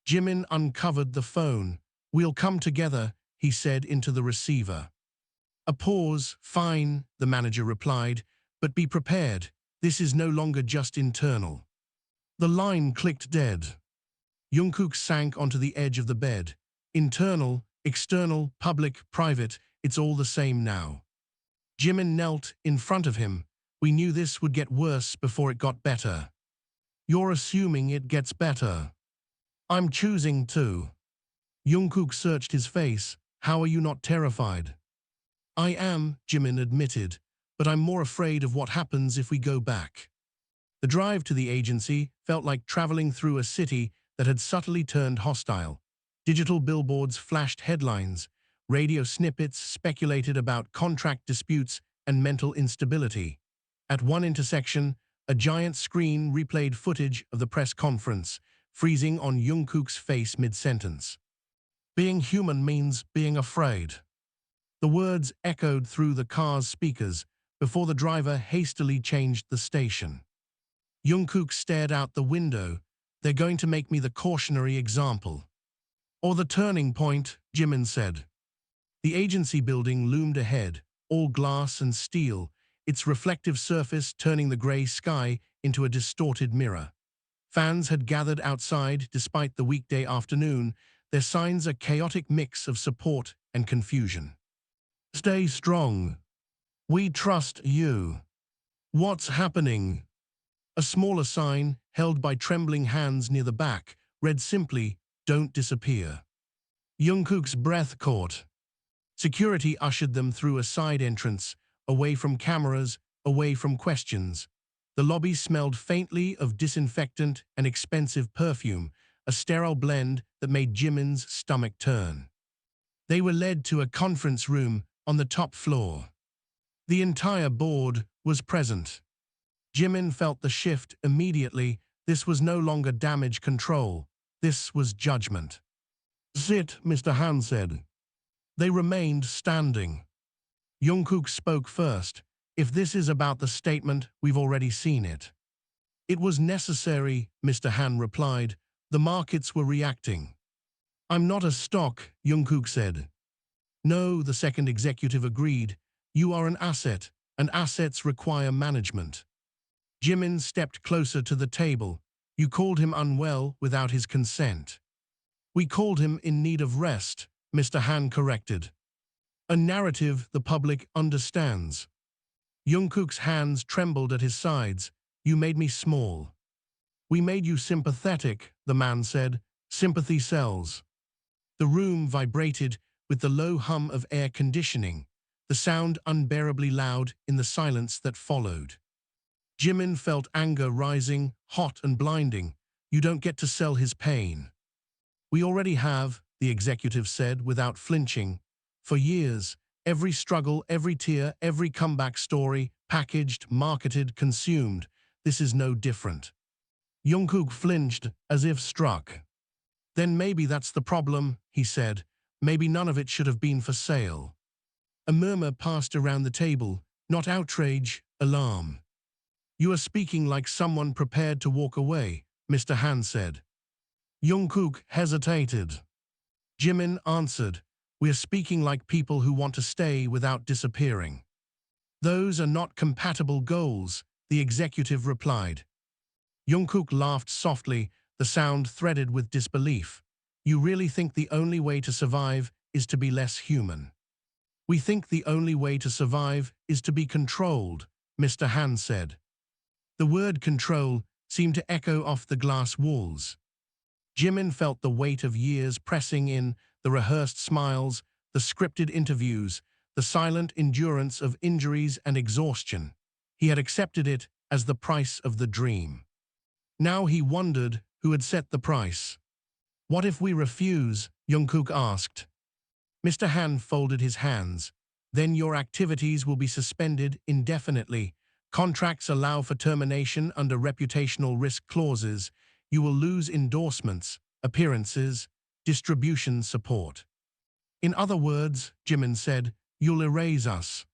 Speaker 1: Jimin uncovered the phone. "We'll come together," he said into the receiver. A pause. "Fine," the manager replied, "but be prepared. This is no longer just internal." The line clicked dead. Jungkook sank onto the edge of the bed. Internal, external, public, private, it's all the same now. Jimin knelt in front of him. "We knew this would get worse before it got better." "You're assuming it gets better." "I'm choosing to." Jungkook searched his face. "How are you not terrified?" "I am," Jimin admitted, "but I'm more afraid of what happens if we go back." The drive to the agency felt like traveling through a city that had subtly turned hostile. Digital billboards flashed headlines. Radio snippets speculated about contract disputes and mental instability. At one intersection, a giant screen replayed footage of the press conference, freezing on Jungkook's face mid-sentence. Being human means being afraid. The words echoed through the car's speakers before the driver hastily changed the station. Jungkook stared out the window. They're going to make me the cautionary example. Or the turning point, Jimin said. The agency building loomed ahead, all glass and steel, its reflective surface turning the grey sky into a distorted mirror. Fans had gathered outside despite the weekday afternoon, their signs a chaotic mix of support and confusion. Stay strong. We trust you. What's happening? A smaller sign, held by trembling hands near the back, read simply, "Don't disappear." Jungkook's breath caught. Security ushered them through a side entrance, away from cameras, away from questions. The lobby smelled faintly of disinfectant and expensive perfume, a sterile blend that made Jimin's stomach turn. They were led to a conference room on the top floor. The entire board was present. Jimin felt the shift immediately. This was no longer damage control. This was judgment. "Sit," Mr. Han said. They remained standing. Jungkook spoke first. "If this is about the statement, we've already seen it." "It was necessary," Mr. Han replied. "The markets were reacting." "I'm not a stock," Jungkook said. "No," the second executive agreed. "You are an asset, and assets require management." Jimin stepped closer to the table. "You called him unwell without his consent." "We called him in need of rest," Mr. Han corrected. "A narrative the public understands." Jungkook's hands trembled at his sides. "You made me small." "We made you sympathetic," the man said. "Sympathy sells." The room vibrated with the low hum of air conditioning, the sound unbearably loud in the silence that followed. Jimin felt anger rising, hot and blinding. "You don't get to sell his pain." "We already have," the executive said without flinching. "For years, every struggle, every tear, every comeback story, packaged, marketed, consumed. This is no different." Jungkook flinched as if struck. "Then maybe that's the problem," he said. "Maybe none of it should have been for sale." A murmur passed around the table, not outrage, alarm. "You are speaking like someone prepared to walk away," Mr. Han said. Jungkook hesitated. Jimin answered, "We are speaking like people who want to stay without disappearing." "Those are not compatible goals," the executive replied. Jungkook laughed softly, the sound threaded with disbelief. "You really think the only way to survive is to be less human?" "We think the only way to survive is to be controlled," Mr. Han said. The word control seemed to echo off the glass walls. Jimin felt the weight of years pressing in, the rehearsed smiles, the scripted interviews, the silent endurance of injuries and exhaustion. He had accepted it as the price of the dream. Now he wondered who had set the price. "What if we refuse?" Jungkook asked. Mr. Han folded his hands. "Then your activities will be suspended indefinitely. Contracts allow for termination under reputational risk clauses. You will lose endorsements, appearances, distribution support." "In other words," Jimin said, "you'll erase us."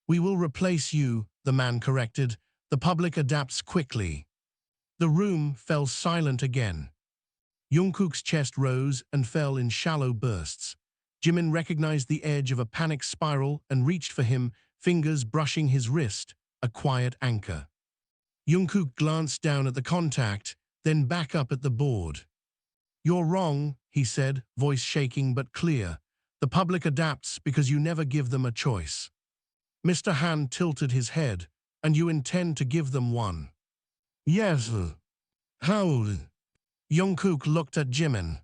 Speaker 1: "We will replace you," the man corrected. "The public adapts quickly." The room fell silent again. Jungkook's chest rose and fell in shallow bursts. Jimin recognized the edge of a panic spiral and reached for him, fingers brushing his wrist, a quiet anchor. Jungkook glanced down at the contact, then back up at the board. "You're wrong," he said, voice shaking but clear. "The public adapts because you never give them a choice." Mr. Han tilted his head. "And you intend to give them one?" "Yes." "How?" Jungkook looked at Jimin.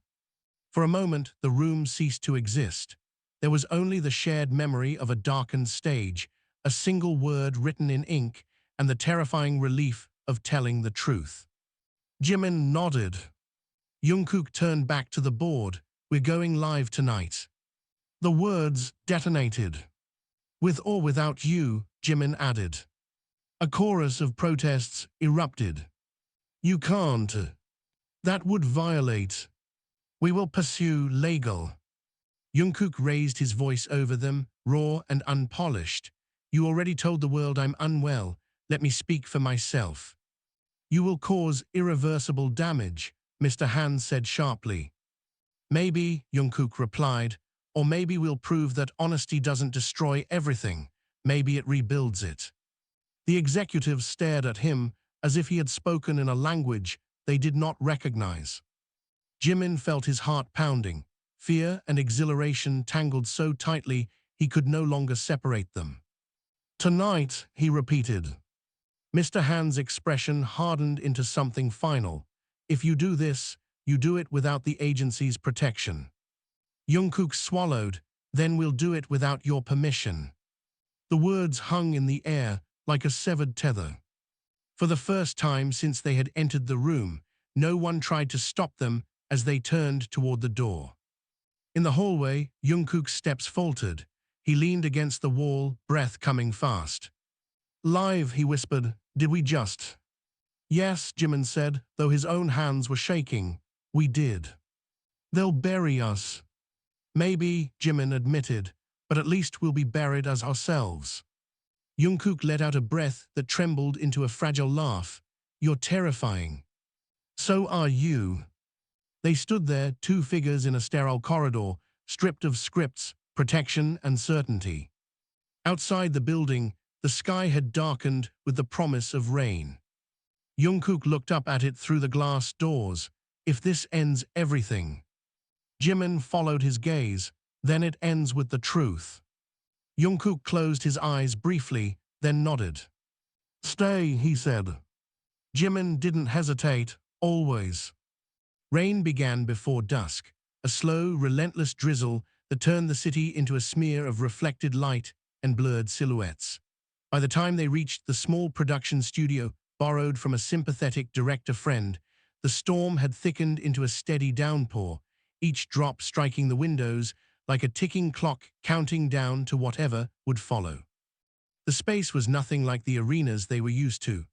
Speaker 1: For a moment, the room ceased to exist. There was only the shared memory of a darkened stage, a single word written in ink, and the terrifying relief of telling the truth. Jimin nodded. Jungkook turned back to the board. "We're going live tonight." The words detonated. "With or without you," Jimin added. A chorus of protests erupted. You can't. That would violate. We will pursue legal. Jungkook raised his voice over them, raw and unpolished. You already told the world I'm unwell. Let me speak for myself. You will cause irreversible damage, Mr. Han said sharply. Maybe, Jungkook replied, or maybe we'll prove that honesty doesn't destroy everything. Maybe it rebuilds it. The executives stared at him as if he had spoken in a language they did not recognize. Jimin felt his heart pounding. Fear and exhilaration tangled so tightly he could no longer separate them. Tonight, he repeated. Mr. Han's expression hardened into something final. If you do this, you do it without the agency's protection. Jungkook swallowed, then we'll do it without your permission. The words hung in the air like a severed tether. For the first time since they had entered the room, no one tried to stop them as they turned toward the door. In the hallway, Jungkook's steps faltered. He leaned against the wall, breath coming fast. Live, he whispered. Did we just? Yes, Jimin said, though his own hands were shaking. We did. They'll bury us. Maybe, Jimin admitted, but at least we'll be buried as ourselves. Jungkook let out a breath that trembled into a fragile laugh. You're terrifying. So are you. They stood there, two figures in a sterile corridor, stripped of scripts, protection, and certainty. Outside the building, the sky had darkened with the promise of rain. Jungkook looked up at it through the glass doors. If this ends everything. Jimin followed his gaze. Then it ends with the truth. Jungkook closed his eyes briefly, then nodded. Stay, he said. Jimin didn't hesitate, always. Rain began before dusk, a slow, relentless drizzle that turned the city into a smear of reflected light and blurred silhouettes. By the time they reached the small production studio borrowed from a sympathetic director friend, the storm had thickened into a steady downpour, each drop striking the windows like a ticking clock counting down to whatever would follow. The space was nothing like the arenas they were used to.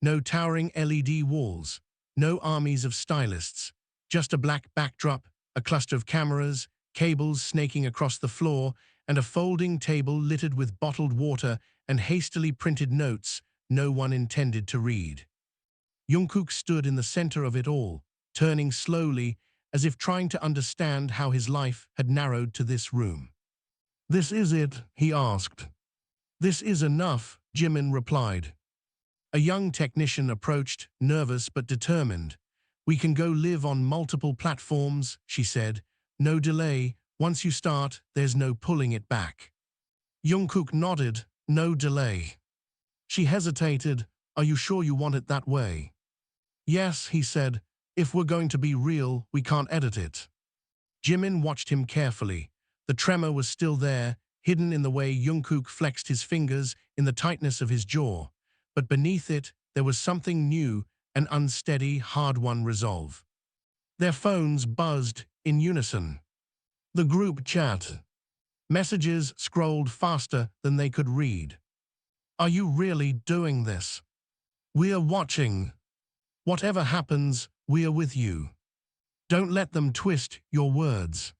Speaker 1: No towering LED walls, no armies of stylists, just a black backdrop, a cluster of cameras, cables snaking across the floor, and a folding table littered with bottled water and hastily printed notes no one intended to read. Jungkook stood in the center of it all, turning slowly as if trying to understand how his life had narrowed to this room. This is it, he asked. This is enough, Jimin replied. A young technician approached, nervous but determined. We can go live on multiple platforms, she said. No delay. Once you start, there's no pulling it back. Jungkook nodded. No delay. She hesitated. Are you sure you want it that way? Yes, he said. If we're going to be real, we can't edit it. Jimin watched him carefully. The tremor was still there, hidden in the way Jungkook flexed his fingers, in the tightness of his jaw. But beneath it, there was something new, an unsteady, hard-won resolve. Their phones buzzed in unison. The group chat. Messages scrolled faster than they could read. Are you really doing this? We are watching. Whatever happens, we are with you. Don't let them twist your words.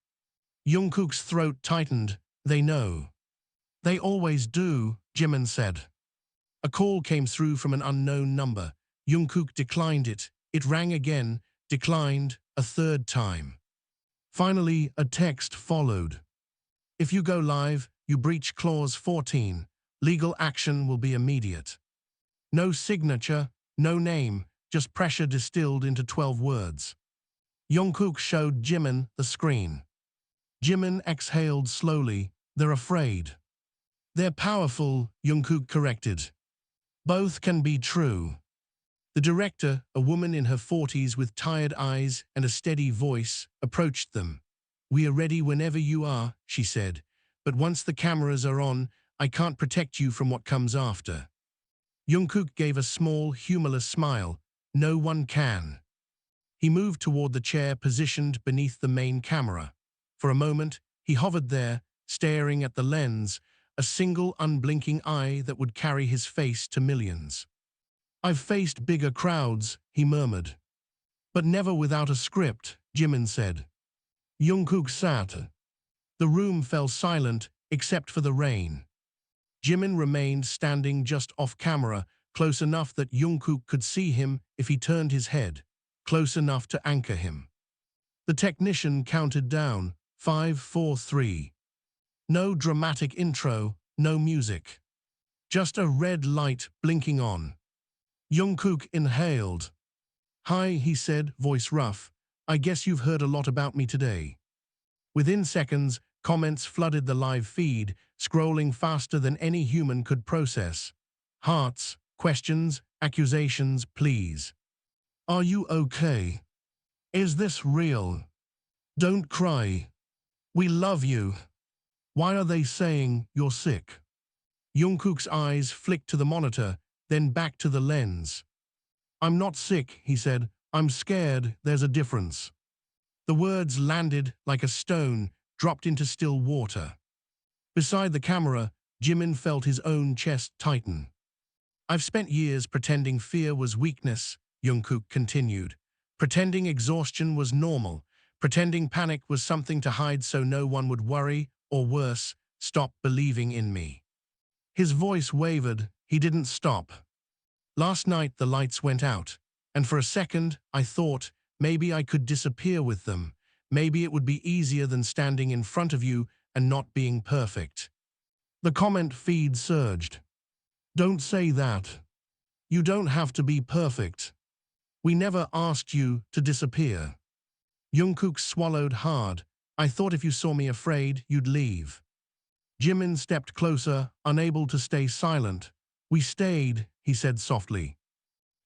Speaker 1: Jungkook's throat tightened. They know. They always do, Jimin said. A call came through from an unknown number. Jungkook declined it. It rang again, declined, a third time. Finally, a text followed. If you go live, you breach Clause 14. Legal action will be immediate. No signature, no name, just pressure distilled into 12 words. Jungkook showed Jimin the screen. Jimin exhaled slowly. They're afraid. They're powerful, Jungkook corrected. Both can be true. The director, a woman in her 40s with tired eyes and a steady voice, approached them. We are ready whenever you are, she said. But once the cameras are on, I can't protect you from what comes after. Jungkook gave a small, humorless smile. No one can. He moved toward the chair positioned beneath the main camera. For a moment, he hovered there, staring at the lens, a single unblinking eye that would carry his face to millions. "I've faced bigger crowds," he murmured. "But never without a script," Jimin said. Jungkook sat. The room fell silent except for the rain. Jimin remained standing just off camera, close enough that Jungkook could see him if he turned his head, close enough to anchor him. The technician counted down, 5, 4, 3. No dramatic intro, no music. Just a red light blinking on. Jungkook inhaled. "Hi," he said, voice rough. "I guess you've heard a lot about me today." Within seconds, comments flooded the live feed, scrolling faster than any human could process. Hearts, questions, accusations, pleas. "Are you okay? Is this real? Don't cry. We love you. Why are they saying you're sick?" Jungkook's eyes flicked to the monitor, then back to the lens. "I'm not sick," he said. "I'm scared. There's a difference." The words landed like a stone dropped into still water. Beside the camera, Jimin felt his own chest tighten. "I've spent years pretending fear was weakness," Jungkook continued. "Pretending exhaustion was normal. Pretending panic was something to hide so no one would worry, or worse, stop believing in me." His voice wavered. He didn't stop. "Last night the lights went out, and for a second I thought maybe I could disappear with them. Maybe it would be easier than standing in front of you and not being perfect." The comment feed surged. "Don't say that. You don't have to be perfect. We never asked you to disappear." Jungkook swallowed hard. "I thought if you saw me afraid, you'd leave." Jimin stepped closer, unable to stay silent. "We stayed," he said softly.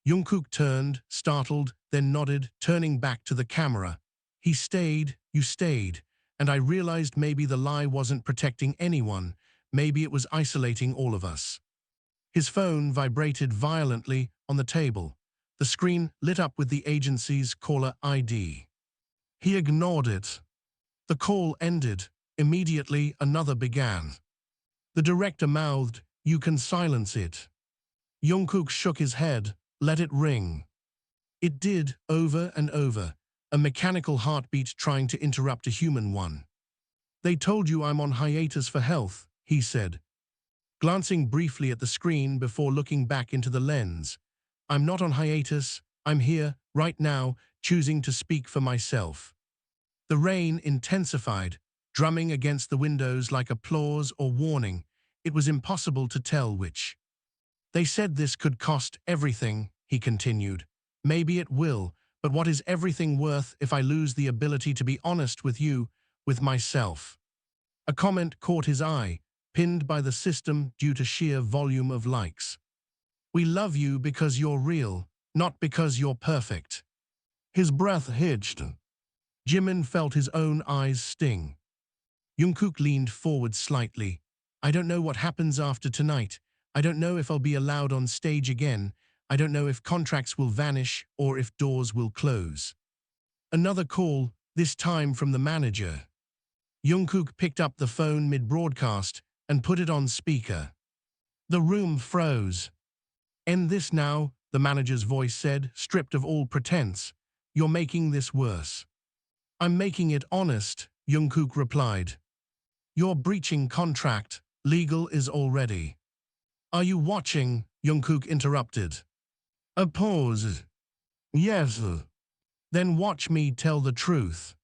Speaker 1: Jungkook turned, startled, then nodded, turning back to the camera. "He stayed, you stayed, and I realized maybe the lie wasn't protecting anyone, maybe it was isolating all of us." His phone vibrated violently on the table. The screen lit up with the agency's caller ID. He ignored it. The call ended. Immediately, another began. The director mouthed, "You can silence it." Jungkook shook his head. "Let it ring." It did, over and over, a mechanical heartbeat trying to interrupt a human one. "They told you I'm on hiatus for health," he said, glancing briefly at the screen before looking back into the lens. "I'm not on hiatus. I'm here, right now, choosing to speak for myself." The rain intensified, drumming against the windows like applause or warning. It was impossible to tell which. "They said this could cost everything," he continued. "Maybe it will, but what is everything worth if I lose the ability to be honest with you, with myself?" A comment caught his eye, pinned by the system due to sheer volume of likes. "We love you because you're real, not because you're perfect." His breath hitched. Jimin felt his own eyes sting. Jungkook leaned forward slightly. "I don't know what happens after tonight. I don't know if I'll be allowed on stage again. I don't know if contracts will vanish or if doors will close." Another call, this time from the manager. Jungkook picked up the phone mid-broadcast and put it on speaker. The room froze. "End this now," the manager's voice said, stripped of all pretense. "You're making this worse." "I'm making it honest," Jungkook replied. "You're breaching contract. Legal is already." "Are you watching?" Jungkook interrupted. A pause. "Yes." "Then watch me tell the truth."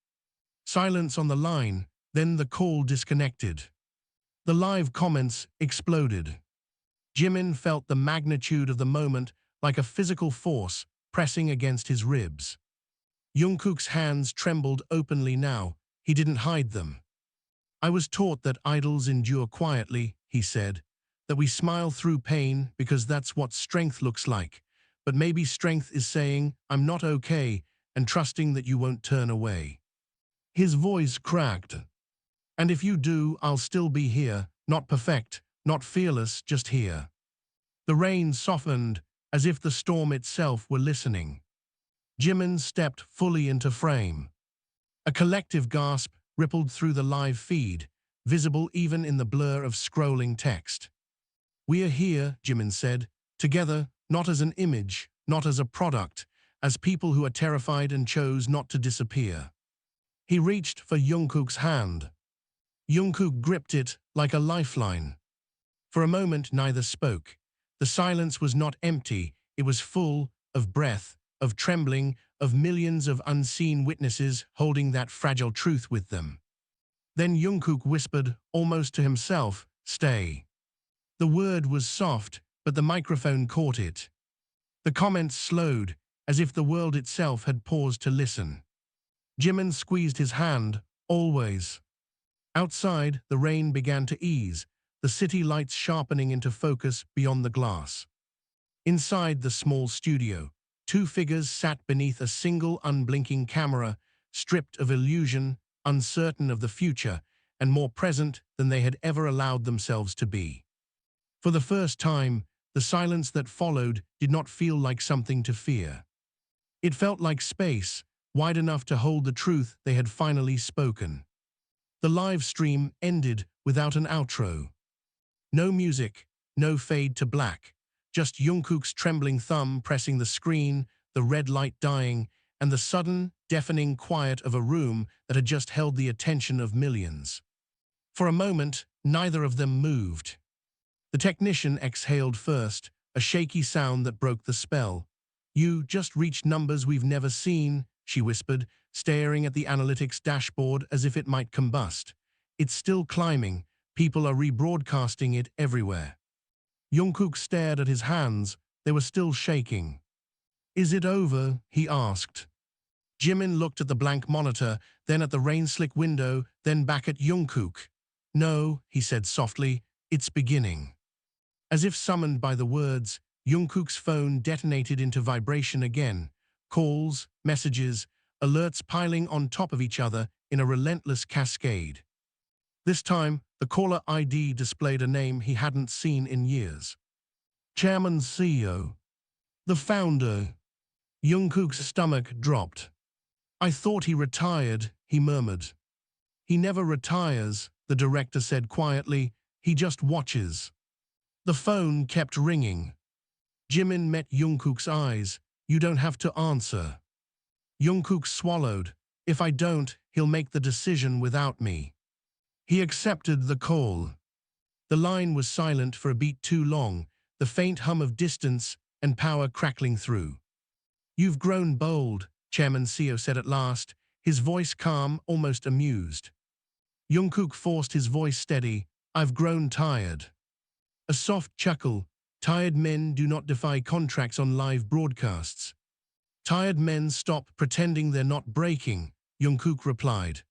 Speaker 1: Silence on the line, then the call disconnected. The live comments exploded. Jimin felt the magnitude of the moment like a physical force pressing against his ribs. Jungkook's hands trembled openly now. He didn't hide them. "I was taught that idols endure quietly," he said, "that we smile through pain because that's what strength looks like. But maybe strength is saying, 'I'm not okay,' and trusting that you won't turn away." His voice cracked. "And if you do, I'll still be here, not perfect, not fearless, just here." The rain softened, as if the storm itself were listening. Jimin stepped fully into frame. A collective gasp rippled through the live feed. visible even in the blur of scrolling text. "We are here," Jimin said, "together, not as an image, not as a product, as people who are terrified and chose not to disappear." He reached for Jungkook's hand. Jungkook gripped it like a lifeline. For a moment neither spoke. The silence was not empty, it was full of breath, of trembling, of millions of unseen witnesses holding that fragile truth with them. Then Jungkook whispered, almost to himself, "Stay." The word was soft, but the microphone caught it. The comments slowed, as if the world itself had paused to listen. Jimin squeezed his hand, always. Outside, the rain began to ease, the city lights sharpening into focus beyond the glass. Inside the small studio, two figures sat beneath a single unblinking camera, stripped of illusion, uncertain of the future, and more present than they had ever allowed themselves to be. For the first time, the silence that followed did not feel like something to fear. It felt like space, wide enough to hold the truth they had finally spoken. The live stream ended without an outro. No music, no fade to black, just Jungkook's trembling thumb pressing the screen, the red light dying, and the sudden, deafening quiet of a room that had just held the attention of millions. For a moment, neither of them moved. The technician exhaled first, a shaky sound that broke the spell. "You just reached numbers we've never seen," she whispered, staring at the analytics dashboard as if it might combust. "It's still climbing. People are rebroadcasting it everywhere." Jungkook stared at his hands. They were still shaking. "Is it over?" he asked. Jimin looked at the blank monitor, then at the rain-slick window, then back at Jungkook. "No," he said softly, "it's beginning." As if summoned by the words, Jungkook's phone detonated into vibration again. Calls, messages, alerts piling on top of each other in a relentless cascade. This time, the caller ID displayed a name he hadn't seen in years. Chairman CEO. The founder. Jungkook's stomach dropped. "I thought he retired," he murmured. "He never retires," the director said quietly. "He just watches." The phone kept ringing. Jimin met Jungkook's eyes. "You don't have to answer." Jungkook swallowed. "If I don't, he'll make the decision without me." He accepted the call. The line was silent for a beat too long, the faint hum of distance and power crackling through. "You've grown bold," Chairman Seo said at last, his voice calm, almost amused. Jungkook forced his voice steady. "I've grown tired." A soft chuckle. "Tired men do not defy contracts on live broadcasts." "Tired men stop pretending they're not breaking," Jungkook replied.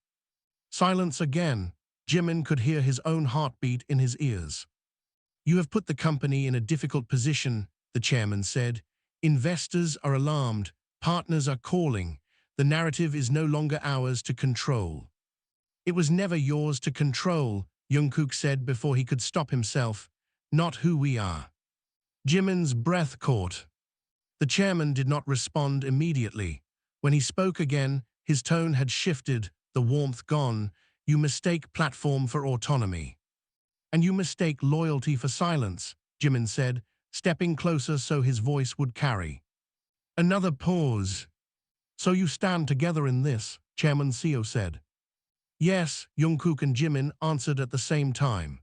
Speaker 1: Silence again. Jimin could hear his own heartbeat in his ears. "You have put the company in a difficult position," the chairman said. "Investors are alarmed, partners are calling. The narrative is no longer ours to control." "It was never yours to control," Jungkook said before he could stop himself. "Not who we are." Jimin's breath caught. The chairman did not respond immediately. When he spoke again, his tone had shifted, the warmth gone. "You mistake platform for autonomy. And you mistake loyalty for silence," Jimin said, stepping closer so his voice would carry. Another pause. "So you stand together in this," Chairman Seo said. "Yes," Jungkook and Jimin answered at the same time.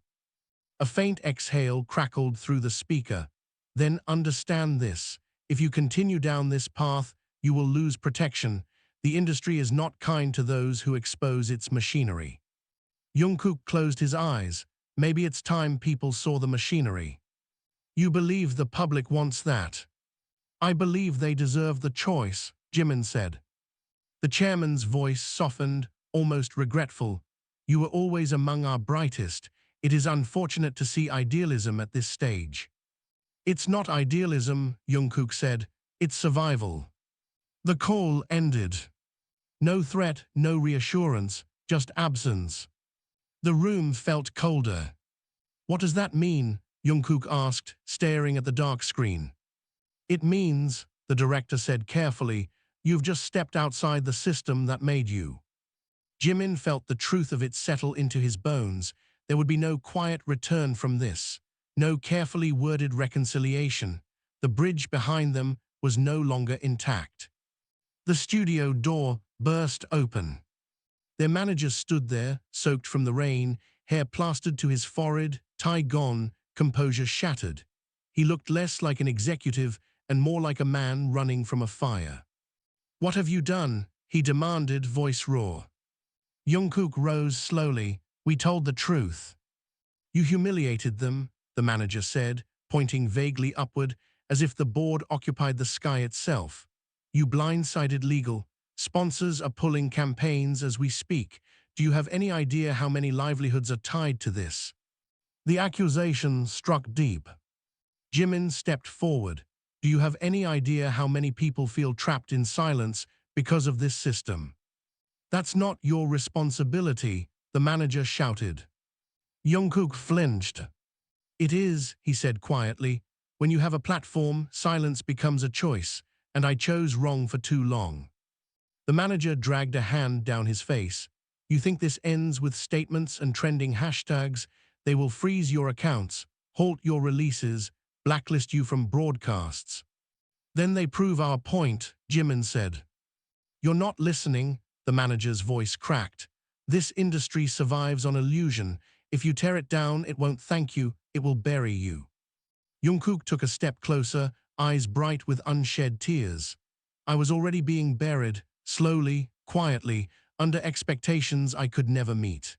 Speaker 1: A faint exhale crackled through the speaker. "Then understand this. If you continue down this path, you will lose protection. The industry is not kind to those who expose its machinery." Jungkook closed his eyes. "Maybe it's time people saw the machinery." "You believe the public wants that?" "I believe they deserve the choice," Jimin said. The chairman's voice softened, almost regretful. "You were always among our brightest. It is unfortunate to see idealism at this stage." "It's not idealism," Jungkook said. "It's survival." The call ended. No threat, no reassurance, just absence. The room felt colder. "What does that mean?" Jungkook asked, staring at the dark screen. "It means," the director said carefully, "you've just stepped outside the system that made you." Jimin felt the truth of it settle into his bones. There would be no quiet return from this, no carefully worded reconciliation. The bridge behind them was no longer intact. The studio door burst open. Their manager stood there, soaked from the rain, hair plastered to his forehead, tie gone, composure shattered. He looked less like an executive and more like a man running from a fire. "What have you done?" he demanded, voice raw. Jungkook rose slowly. "We told the truth." "You humiliated them," the manager said, pointing vaguely upward, as if the board occupied the sky itself. "You blindsided legal. Sponsors are pulling campaigns as we speak. Do you have any idea how many livelihoods are tied to this?" The accusation struck deep. Jimin stepped forward. "Do you have any idea how many people feel trapped in silence because of this system?" "That's not your responsibility," the manager shouted. Jungkook flinched. "It is," he said quietly. "When you have a platform, silence becomes a choice, and I chose wrong for too long." The manager dragged a hand down his face. "You think this ends with statements and trending hashtags? They will freeze your accounts, halt your releases, blacklist you from broadcasts." "Then they prove our point," Jimin said. "You're not listening," the manager's voice cracked. "This industry survives on illusion. If you tear it down, it won't thank you, it will bury you." Jungkook took a step closer, eyes bright with unshed tears. "I was already being buried, slowly, quietly, under expectations I could never meet."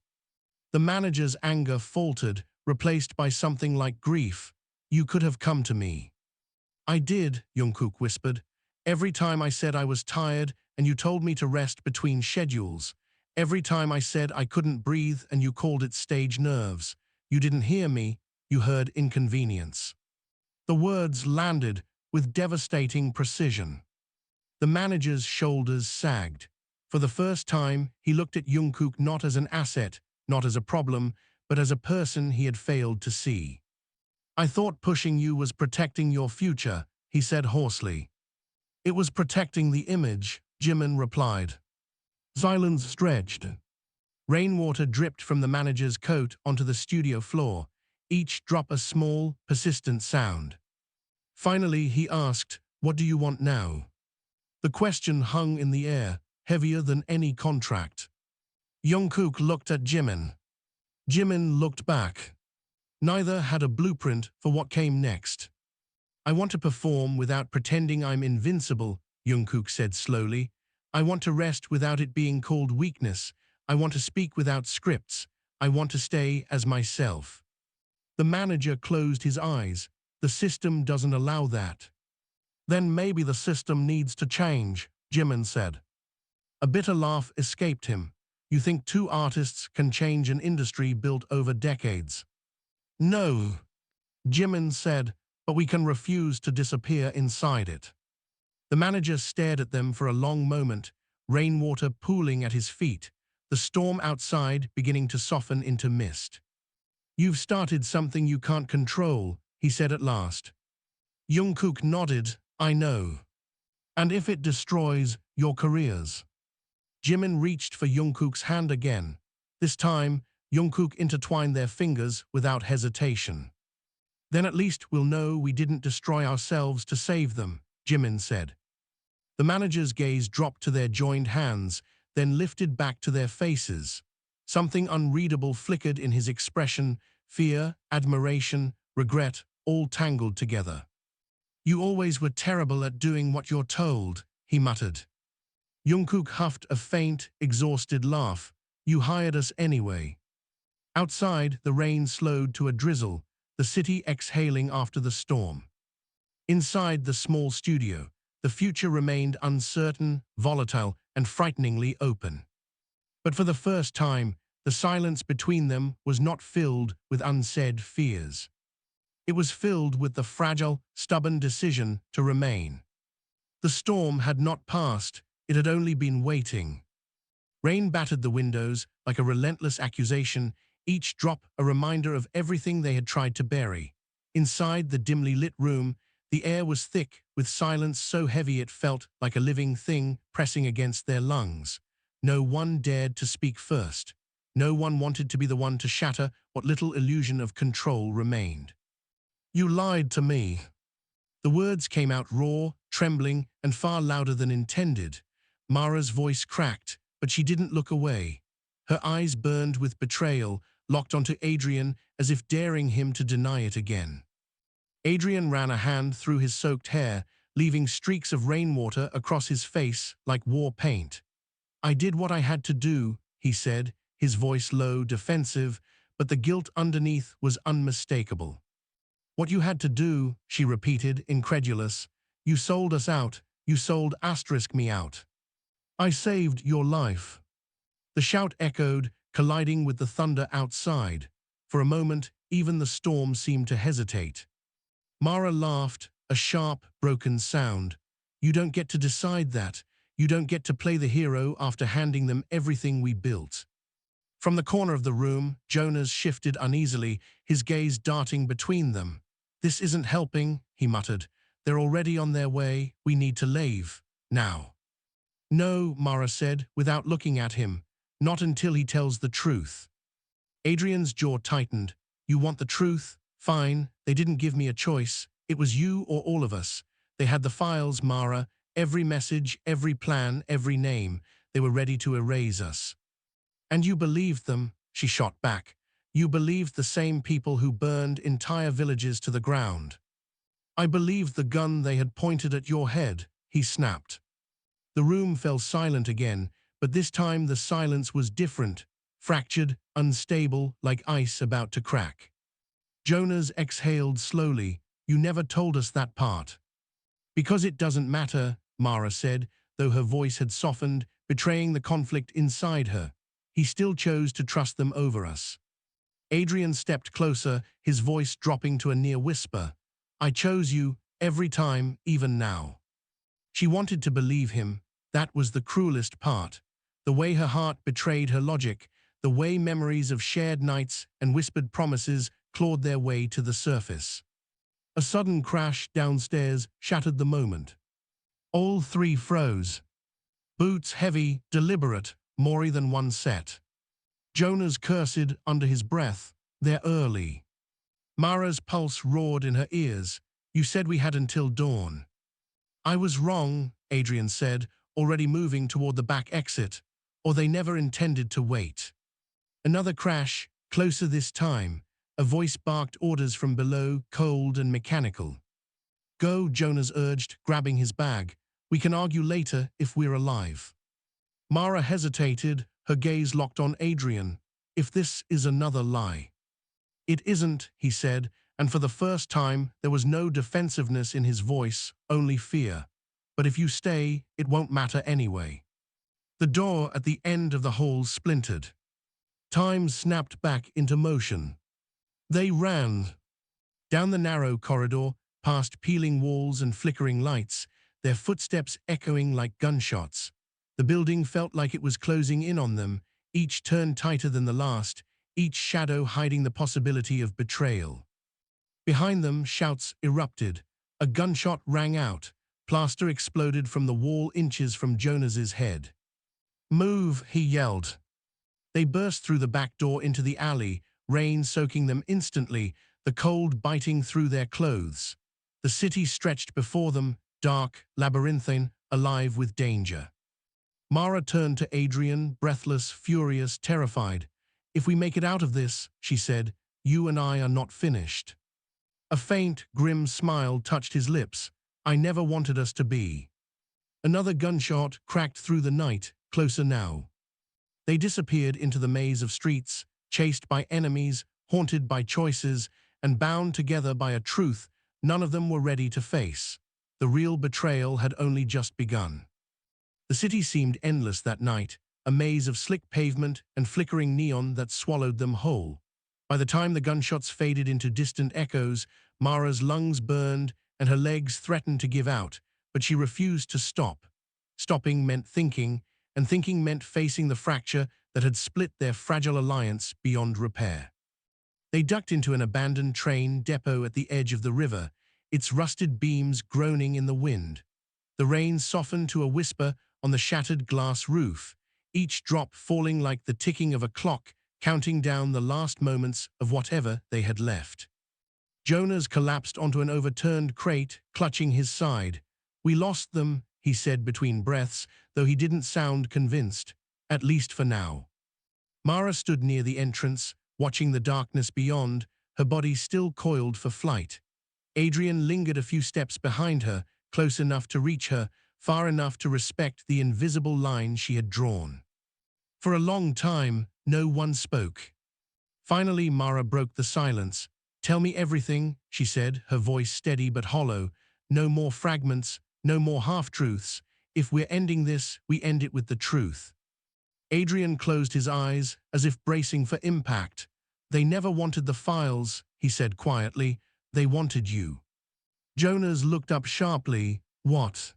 Speaker 1: The manager's anger faltered, replaced by something like grief. "You could have come to me." "I did," Jungkook whispered. "Every time I said I was tired and you told me to rest between schedules. Every time I said I couldn't breathe and you called it stage nerves. You didn't hear me, you heard inconvenience." The words landed with devastating precision. The manager's shoulders sagged. For the first time, he looked at Jungkook not as an asset, not as a problem, but as a person he had failed to see. "I thought pushing you was protecting your future," he said hoarsely. "It was protecting the image," Jimin replied. Silence stretched. Rainwater dripped from the manager's coat onto the studio floor, each drop a small, persistent sound. Finally, he asked, "What do you want now?" The question hung in the air, heavier than any contract. Jungkook looked at Jimin. Jimin looked back. Neither had a blueprint for what came next. "I want to perform without pretending I'm invincible," Jungkook said slowly. "I want to rest without it being called weakness. I want to speak without scripts. I want to stay as myself." The manager closed his eyes. "The system doesn't allow that." "Then maybe the system needs to change," Jimin said. A bitter laugh escaped him. "You think two artists can change an industry built over decades?" "No," Jimin said, "but we can refuse to disappear inside it." The manager stared at them for a long moment, rainwater pooling at his feet, the storm outside beginning to soften into mist. "You've started something you can't control," he said at last. Jungkook nodded. "I know. And if it destroys your careers." Jimin reached for Jungkook's hand again. This time, Jungkook intertwined their fingers without hesitation. "Then at least we'll know we didn't destroy ourselves to save them," Jimin said. The manager's gaze dropped to their joined hands, then lifted back to their faces. Something unreadable flickered in his expression, fear, admiration, regret, all tangled together. "You always were terrible at doing what you're told," he muttered. Jungkook huffed a faint, exhausted laugh. "You hired us anyway." Outside, the rain slowed to a drizzle, the city exhaling after the storm. Inside the small studio, the future remained uncertain, volatile, and frighteningly open. But for the first time, the silence between them was not filled with unsaid fears. It was filled with the fragile, stubborn decision to remain. The storm had not passed, it had only been waiting. Rain battered the windows like a relentless accusation, each drop a reminder of everything they had tried to bury. Inside the dimly lit room, the air was thick with silence so heavy it felt like a living thing pressing against their lungs. No one dared to speak first. No one wanted to be the one to shatter what little illusion of control remained. You lied to me. The words came out raw, trembling, and far louder than intended. Mara's voice cracked, but she didn't look away. Her eyes burned with betrayal, locked onto Adrian as if daring him to deny it again. Adrian ran a hand through his soaked hair, leaving streaks of rainwater across his face like war paint. I did what I had to do, he said, his voice low, defensive, but the guilt underneath was unmistakable. What you had to do, she repeated, incredulous. You sold us out. You sold *me out. I saved your life. The shout echoed, colliding with the thunder outside. For a moment, even the storm seemed to hesitate. Mara laughed, a sharp, broken sound. You don't get to decide that. You don't get to play the hero after handing them everything we built. From the corner of the room, Jonas shifted uneasily, his gaze darting between them. This isn't helping, he muttered. They're already on their way. We need to leave. Now. No, Mara said, without looking at him. Not until he tells the truth. Adrian's jaw tightened. You want the truth? Fine. They didn't give me a choice. It was you or all of us. They had the files, Mara. Every message, every plan, every name. They were ready to erase us. And you believed them, she shot back. You believed the same people who burned entire villages to the ground. I believed the gun they had pointed at your head, he snapped. The room fell silent again, but this time the silence was different, fractured, unstable, like ice about to crack. Jonas exhaled slowly. You never told us that part. Because it doesn't matter, Mara said, though her voice had softened, betraying the conflict inside her. He still chose to trust them over us. Adrian stepped closer, his voice dropping to a near whisper. I chose you, every time, even now. She wanted to believe him. That was the cruelest part. The way her heart betrayed her logic, the way memories of shared nights and whispered promises clawed their way to the surface. A sudden crash downstairs shattered the moment. All three froze. Boots heavy, deliberate, more than one set. Jonas cursed under his breath. They're early. Mara's pulse roared in her ears. You said we had until dawn. I was wrong, Adrian said, already moving toward the back exit. Or they never intended to wait. Another crash, closer this time. A voice barked orders from below, cold and mechanical. Go, Jonas urged, grabbing his bag. We can argue later if we're alive. Mara hesitated, her gaze locked on Adrian. If this is another lie. It isn't, he said, and for the first time there was no defensiveness in his voice, only fear. But if you stay, it won't matter anyway. The door at the end of the hall splintered. Time snapped back into motion. They ran. Down the narrow corridor, past peeling walls and flickering lights, their footsteps echoing like gunshots. The building felt like it was closing in on them, each turn tighter than the last, each shadow hiding the possibility of betrayal. Behind them, shouts erupted. A gunshot rang out. Plaster exploded from the wall inches from Jonas's head. Move, he yelled. They burst through the back door into the alley, rain soaking them instantly, the cold biting through their clothes. The city stretched before them, dark, labyrinthine, alive with danger. Mara turned to Adrian, breathless, furious, terrified. If we make it out of this, she said, you and I are not finished. A faint, grim smile touched his lips. I never wanted us to be. Another gunshot cracked through the night, closer now. They disappeared into the maze of streets, chased by enemies, haunted by choices, and bound together by a truth none of them were ready to face. The real betrayal had only just begun. The city seemed endless that night, a maze of slick pavement and flickering neon that swallowed them whole. By the time the gunshots faded into distant echoes, Mara's lungs burned and her legs threatened to give out, but she refused to stop. Stopping meant thinking, and thinking meant facing the fracture that had split their fragile alliance beyond repair. They ducked into an abandoned train depot at the edge of the river, its rusted beams groaning in the wind. The rain softened to a whisper on the shattered glass roof, each drop falling like the ticking of a clock, counting down the last moments of whatever they had left. Jonas collapsed onto an overturned crate, clutching his side. "We lost them," he said between breaths, though he didn't sound convinced, at least for now. Mara stood near the entrance, watching the darkness beyond, her body still coiled for flight. Adrian lingered a few steps behind her, close enough to reach her, far enough to respect the invisible line she had drawn. For a long time, no one spoke. Finally, Mara broke the silence. "Tell me everything," she said, her voice steady but hollow. "No more fragments, no more half-truths. If we're ending this, we end it with the truth." Adrian closed his eyes, as if bracing for impact. "They never wanted the files," he said quietly. "They wanted you." Jonas looked up sharply. "What?"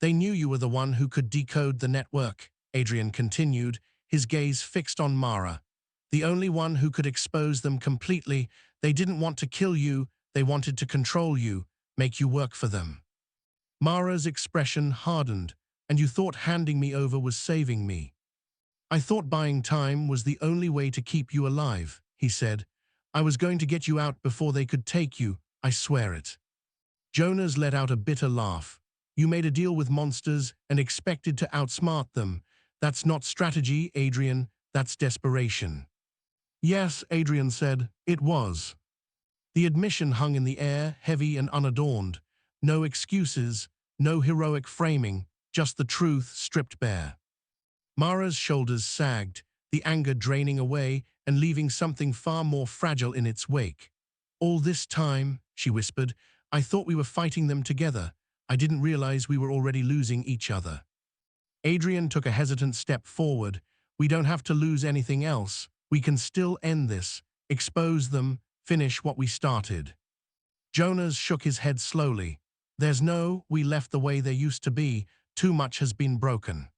Speaker 1: "They knew you were the one who could decode the network," Adrian continued, his gaze fixed on Mara. "The only one who could expose them completely. They didn't want to kill you, they wanted to control you, make you work for them." Mara's expression hardened. "And you thought handing me over was saving me?" "I thought buying time was the only way to keep you alive," he said. "I was going to get you out before they could take you, I swear it." Jonas let out a bitter laugh. "You made a deal with monsters and expected to outsmart them. That's not strategy, Adrian, that's desperation." "Yes," Adrian said, "it was." The admission hung in the air, heavy and unadorned. No excuses, no heroic framing, just the truth stripped bare. Mara's shoulders sagged, the anger draining away and leaving something far more fragile in its wake. "All this time," she whispered, "I thought we were fighting them together. I didn't realize we were already losing each other." Adrian took a hesitant step forward. "We don't have to lose anything else. We can still end this, expose them, finish what we started." Jonas shook his head slowly. "There's no, we left the way there used to be. Too much has been broken."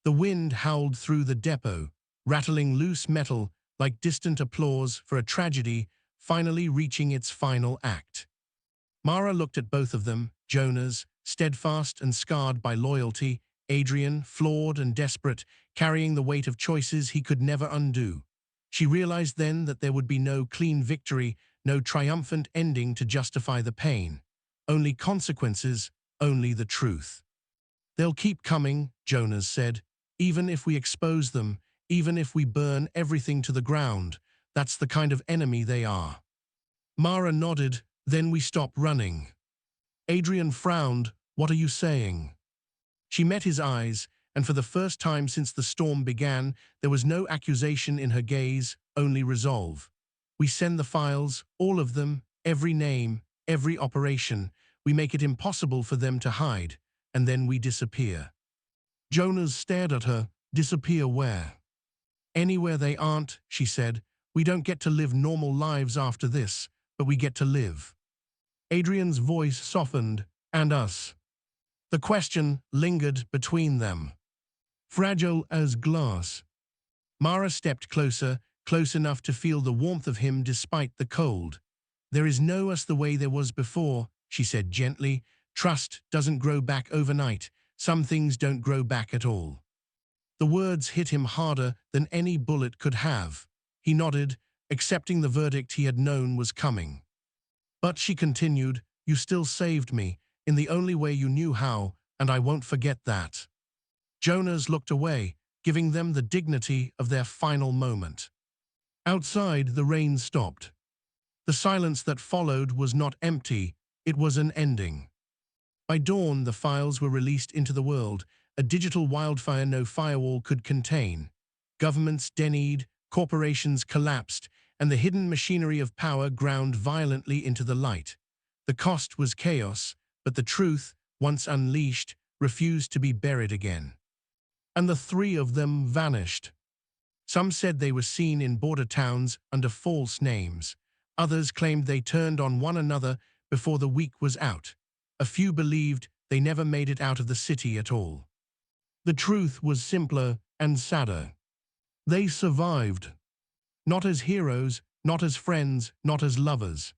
Speaker 1: The wind howled through the depot, rattling loose metal like distant applause for a tragedy finally reaching its final act. Mara looked at both of them, Jonas, steadfast and scarred by loyalty, Adrian, flawed and desperate, carrying the weight of choices he could never undo. She realized then that there would be no clean victory, no triumphant ending to justify the pain. Only consequences, only the truth. "They'll keep coming," Jonas said, "even if we expose them, even if we burn everything to the ground. That's the kind of enemy they are." Mara nodded. "Then we stop running." Adrian frowned. "What are you saying?" She met his eyes, and for the first time since the storm began, there was no accusation in her gaze, only resolve. "We send the files, all of them, every name, every operation. We make it impossible for them to hide, and then we disappear." Jonas stared at her. "Disappear where?" "Anywhere they aren't," she said. "We don't get to live normal lives after this, but we get to live." Adrian's voice softened. "And us?" The question lingered between them. Fragile as glass. Mara stepped closer, close enough to feel the warmth of him despite the cold. "There is no us the way there was before," she said gently. "Trust doesn't grow back overnight. Some things don't grow back at all." The words hit him harder than any bullet could have. He nodded, accepting the verdict he had known was coming. "But," she continued, "you still saved me, in the only way you knew how, and I won't forget that." Jonas looked away, giving them the dignity of their final moment. Outside, the rain stopped. The silence that followed was not empty, it was an ending. By dawn, the files were released into the world, a digital wildfire no firewall could contain. Governments denied, corporations collapsed, and the hidden machinery of power ground violently into the light. The cost was chaos, but the truth, once unleashed, refused to be buried again. And the three of them vanished. Some said they were seen in border towns under false names. Others claimed they turned on one another before the week was out. A few believed they never made it out of the city at all. The truth was simpler and sadder. They survived. Not as heroes, not as friends, not as lovers.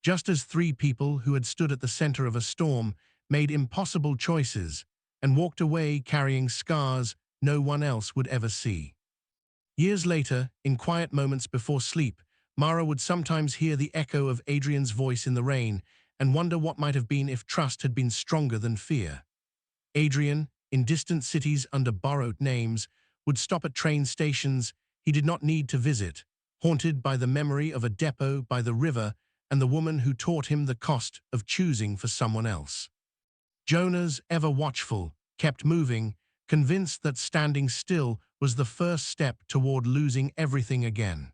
Speaker 1: Just as three people who had stood at the center of a storm, made impossible choices, and walked away carrying scars no one else would ever see. Years later, in quiet moments before sleep, Mara would sometimes hear the echo of Adrian's voice in the rain and wonder what might have been if trust had been stronger than fear. Adrian, in distant cities under borrowed names, would stop at train stations he did not need to visit, haunted by the memory of a depot by the river and the woman who taught him the cost of choosing for someone else. Jonas, ever watchful, kept moving, convinced that standing still was the first step toward losing everything again.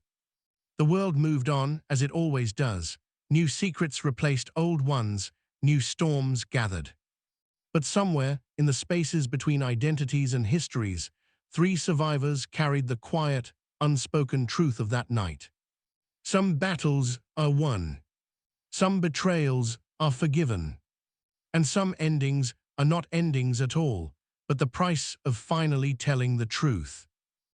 Speaker 1: The world moved on, as it always does. New secrets replaced old ones, new storms gathered. But somewhere, in the spaces between identities and histories, three survivors carried the quiet, unspoken truth of that night. Some battles are won. Some betrayals are forgiven. And some endings are not endings at all, but the price of finally telling the truth.